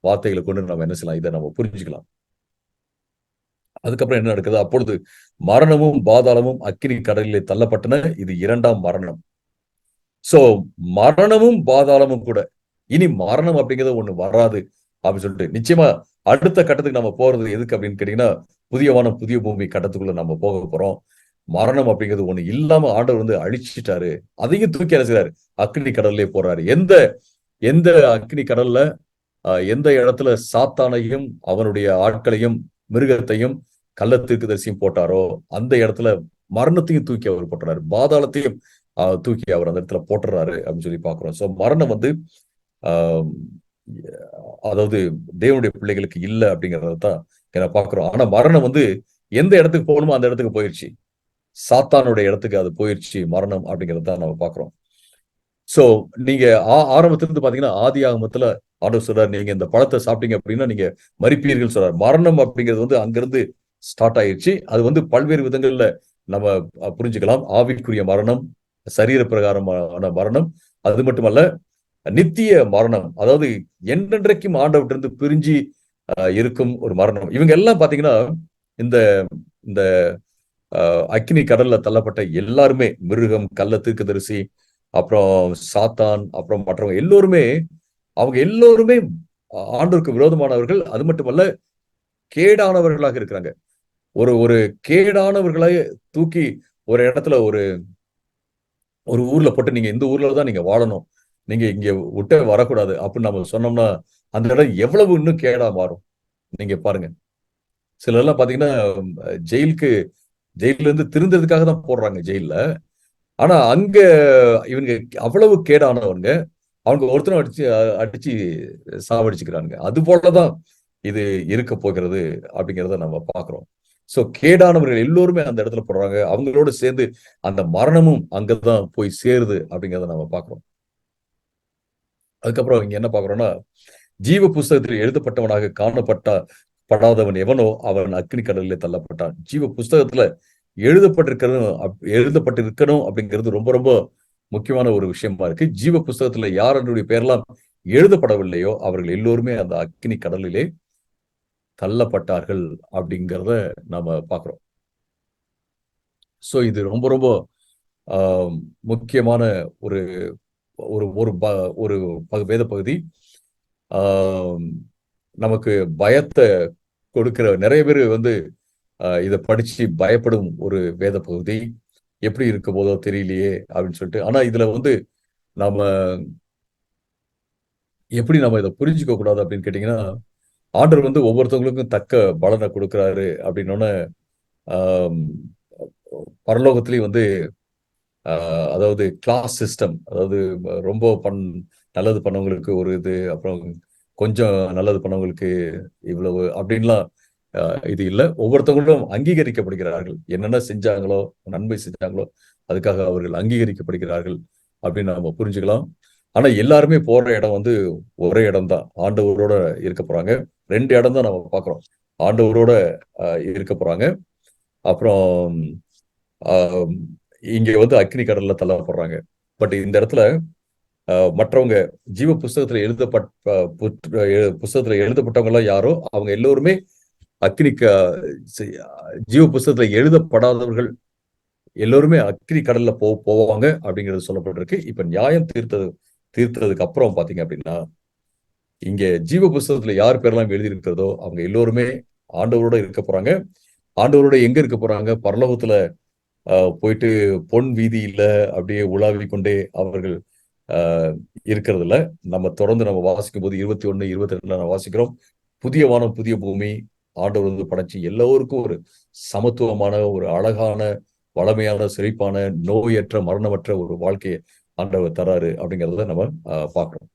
வார்த்தைகளை கொண்டு நம்ம என்ன செய்யலாம், இதை நம்ம புரிஞ்சுக்கலாம். அதுக்கப்புறம் என்ன நடக்குது, அப்பொழுது மரணமும் பாதாளமும் அக்கினி கடலிலே தள்ளப்பட்டன. இது 2ஆம் மரணம். சோ மரணமும் பாதாளமும் கூட இனி மரணம் அப்படிங்கிறது ஒண்ணு வராது அப்படின்னு சொல்லிட்டு, நிச்சயமா அடுத்த கட்டத்துக்கு நம்ம போறது எதுக்கு அப்படின்னு கேட்டீங்கன்னா, புதிய வானம் புதிய பூமி கட்டத்துக்குள்ள நம்ம போக போறோம். மரணம் அப்படிங்கிறது ஒண்ணு இல்லாம ஆண்டவர் வந்து அழிச்சிட்டாரு. அதையும் தூக்கி அரைச்சாரு, அக்னி கடல்லே போறாரு. எந்த எந்த அக்னி கடல்ல எந்த இடத்துல சாத்தானையும் அவனுடைய ஆட்களையும் மிருகத்தையும் கள்ள தீர்க்கதரிசியும் போட்டாரோ அந்த இடத்துல மரணத்தையும் தூக்கி அவர் போட்டுறாரு, பாதாளத்தையும் தூக்கி அவர் அந்த இடத்துல போட்டுறாரு அப்படின்னு சொல்லி பாக்குறோம். சோ மரணம் வந்து அதாவது தேவனுடைய பிள்ளைகளுக்கு இல்லை அப்படிங்கறதான் பாக்குறோம். ஆனா மரணம் வந்து எந்த இடத்துக்கு போகணுமோ அந்த இடத்துக்கு போயிடுச்சு, சாத்தானுடைய இடத்துக்கு அது போயிடுச்சு மரணம் அப்படிங்கறதான் நம்ம பாக்குறோம். சோ நீங்க ஆரம்பத்திலிருந்து பாத்தீங்கன்னா ஆதி ஆகமத்துல ஆண்டவர் சொல்றாரு, நீங்க இந்த பழத்தை சாப்பிட்டீங்க அப்படின்னா நீங்க மரிப்பீர்கள் சொல்றாரு. மரணம் அப்படிங்கிறது வந்து அங்கிருந்து ஸ்டார்ட் ஆயிடுச்சு. அது வந்து பல்வேறு விதங்கள்ல நம்ம புரிஞ்சுக்கலாம். ஆவிக்குரிய மரணம், சரீர பிரகாரமான மரணம், அது மட்டுமல்ல நித்திய மரணம், அதாவது என்றென்றைக்கும் ஆண்டவற்றிலிருந்து பிரிஞ்சு இருக்கும் ஒரு மரணம். இவங்க எல்லாம் பாத்தீங்கன்னா இந்த இந்த அக்கினி கடல்ல தள்ளப்பட்ட எல்லாருமே, மிருகம், கள்ள தீர்க்கதரிசி, அப்புறம் சாத்தான், அப்புறம் மற்றவங்க எல்லோருமே, அவங்க எல்லோருமே ஆண்டவருக்கு விரோதமானவர்கள். அது மட்டுமல்ல கேடானவர்களாக இருக்கிறாங்க. ஒரு ஒரு கேடானவர்களை தூக்கி ஒரு இடத்துல ஒரு ஒரு ஊர்ல போட்டு, நீங்க இந்த ஊர்ல தான் நீங்க வாழணும், நீங்க இங்க விட்டு வரக்கூடாது அப்படின்னு நம்ம சொன்னோம்னா அந்த இடம் எவ்வளவு இன்னும் கேடா மாறும் நீங்க பாருங்க. சிலர் எல்லாம் பாத்தீங்கன்னா ஜெயில இருந்து திருந்ததுக்காக தான் போடுறாங்க ஜெயில. ஆனா அங்க இவங்க அவ்வளவு கேடானவங்க, அவங்க ஒருத்தரும் அடிச்சு சாவடிச்சுக்கிறாங்க. அது போலதான் இது இருக்க போகிறது அப்படிங்கிறத நம்ம பாக்குறோம். சோ கேடானவர்கள் எல்லோருமே அந்த இடத்துல போடுறாங்க, அவங்களோட சேர்ந்து அந்த மரணமும் அங்கதான் போய் சேருது அப்படிங்கிறத நம்ம பாக்குறோம். அதுக்கப்புறம் இங்க என்ன பாக்குறோம்னா, ஜீவ புஸ்தகத்தில் எழுதப்பட்டவனாக படாதவன் எவனோ அவன் அக்னி கடலிலே தள்ளப்பட்டான். ஜீவ புஸ்தகத்துல எழுதப்பட்டிருக்கணும் அப்படிங்கிறது ரொம்ப ரொம்ப முக்கியமான ஒரு விஷயமா இருக்கு. ஜீவ புஸ்தகத்துல யாருடைய பேரெல்லாம் எழுதப்படவில்லையோ அவர்கள் எல்லோருமே அந்த அக்னி கடலிலே தள்ளப்பட்டார்கள் அப்படிங்கிறத நாம பாக்குறோம். ஸோ இது ரொம்ப ரொம்ப ஆஹ், முக்கியமான ஒரு ஒரு ஒரு ஒரு வேத பகுதி. ஆஹ், நமக்கு பயத்தை கொடுக்கிற நிறைய பேர் வந்து இதை படிச்சு பயப்படும் ஒரு வேத பகுதி. எப்படி இருக்க போதோ தெரியலையே அப்படின்னு சொல்லிட்டு. ஆனா இதுல வந்து நாம எப்படி நம்ம இதை புரிஞ்சுக்க கூடாது அப்படின்னு கேட்டீங்கன்னா, ஆண்டவர் வந்து ஒவ்வொருத்தவங்களுக்கும் தக்க பலனை கொடுக்கிறாரு அப்படின்னோடனே ஆம், பரலோகத்திலையும் வந்து அதாவது கிளாஸ் சிஸ்டம், அதாவது ரொம்ப நல்லது பண்ணவங்களுக்கு ஒரு இது, அப்புறம் கொஞ்சம் நல்லது பண்ணவங்களுக்கு இவ்வளவு அப்படின்லாம் இது இல்லை. ஒவ்வொருத்தவங்களும் அங்கீகரிக்கப்படுகிறார்கள். என்னென்ன செஞ்சாங்களோ, நன்மை செஞ்சாங்களோ அதுக்காக அவர்கள் அங்கீகரிக்கப்படுகிறார்கள் அப்படின்னு நம்ம புரிஞ்சுக்கலாம். ஆனா எல்லாருமே போற இடம் வந்து ஒரே இடம் தான். ஆண்டவரோட இருக்க போறாங்க. 2 இடம் தான் நம்ம பார்க்கிறோம். ஆண்டவரோட இருக்க போறாங்க. அப்புறம் ஆஹ், இங்க வந்து அக்னி கடல்ல தள்ளப்படுறாங்க. பட் இந்த இடத்துல மற்றவங்க ஜீவ புஸ்தகத்துல புஸ்தகத்துல எழுதப்பட்டவங்க எல்லாம் யாரோ அவங்க எல்லோருமே அக்னி சி- ஜீவ புஸ்தகத்துல எழுதப்படாதவர்கள் எல்லோருமே அக்னி கடல்ல போவாங்க அப்படிங்கிறது சொல்லப்பட்டிருக்கு. இப்ப நியாயம் தீர்த்ததுக்கு அப்புறம் பாத்தீங்க அப்படின்னா, இங்க ஜீவ புஸ்தகத்துல யார் பேரெல்லாம் எழுதி இருக்கிறதோ அவங்க எல்லோருமே ஆண்டவரோட இருக்க போறாங்க. ஆண்டவரோட எங்க இருக்க போறாங்க? பரலோகத்துல போயிட்டு பொன் வீதியில அப்படியே உலாவி கொண்டே அவர்கள் ஆஹ், இருக்கிறதுல நம்ம தொடர்ந்து நம்ம வாசிக்கும் போது 21, 22 நம்ம வாசிக்கிறோம். புதிய வானம் புதிய பூமி ஆண்டவர் வந்து படைச்சு எல்லோருக்கும் ஒரு சமத்துவமான ஒரு அழகான வளமையான செழிப்பான நோயற்ற மரணமற்ற ஒரு வாழ்க்கையை ஆண்டவர் தராரு அப்படிங்கிறத நம்ம பார்க்கிறோம்.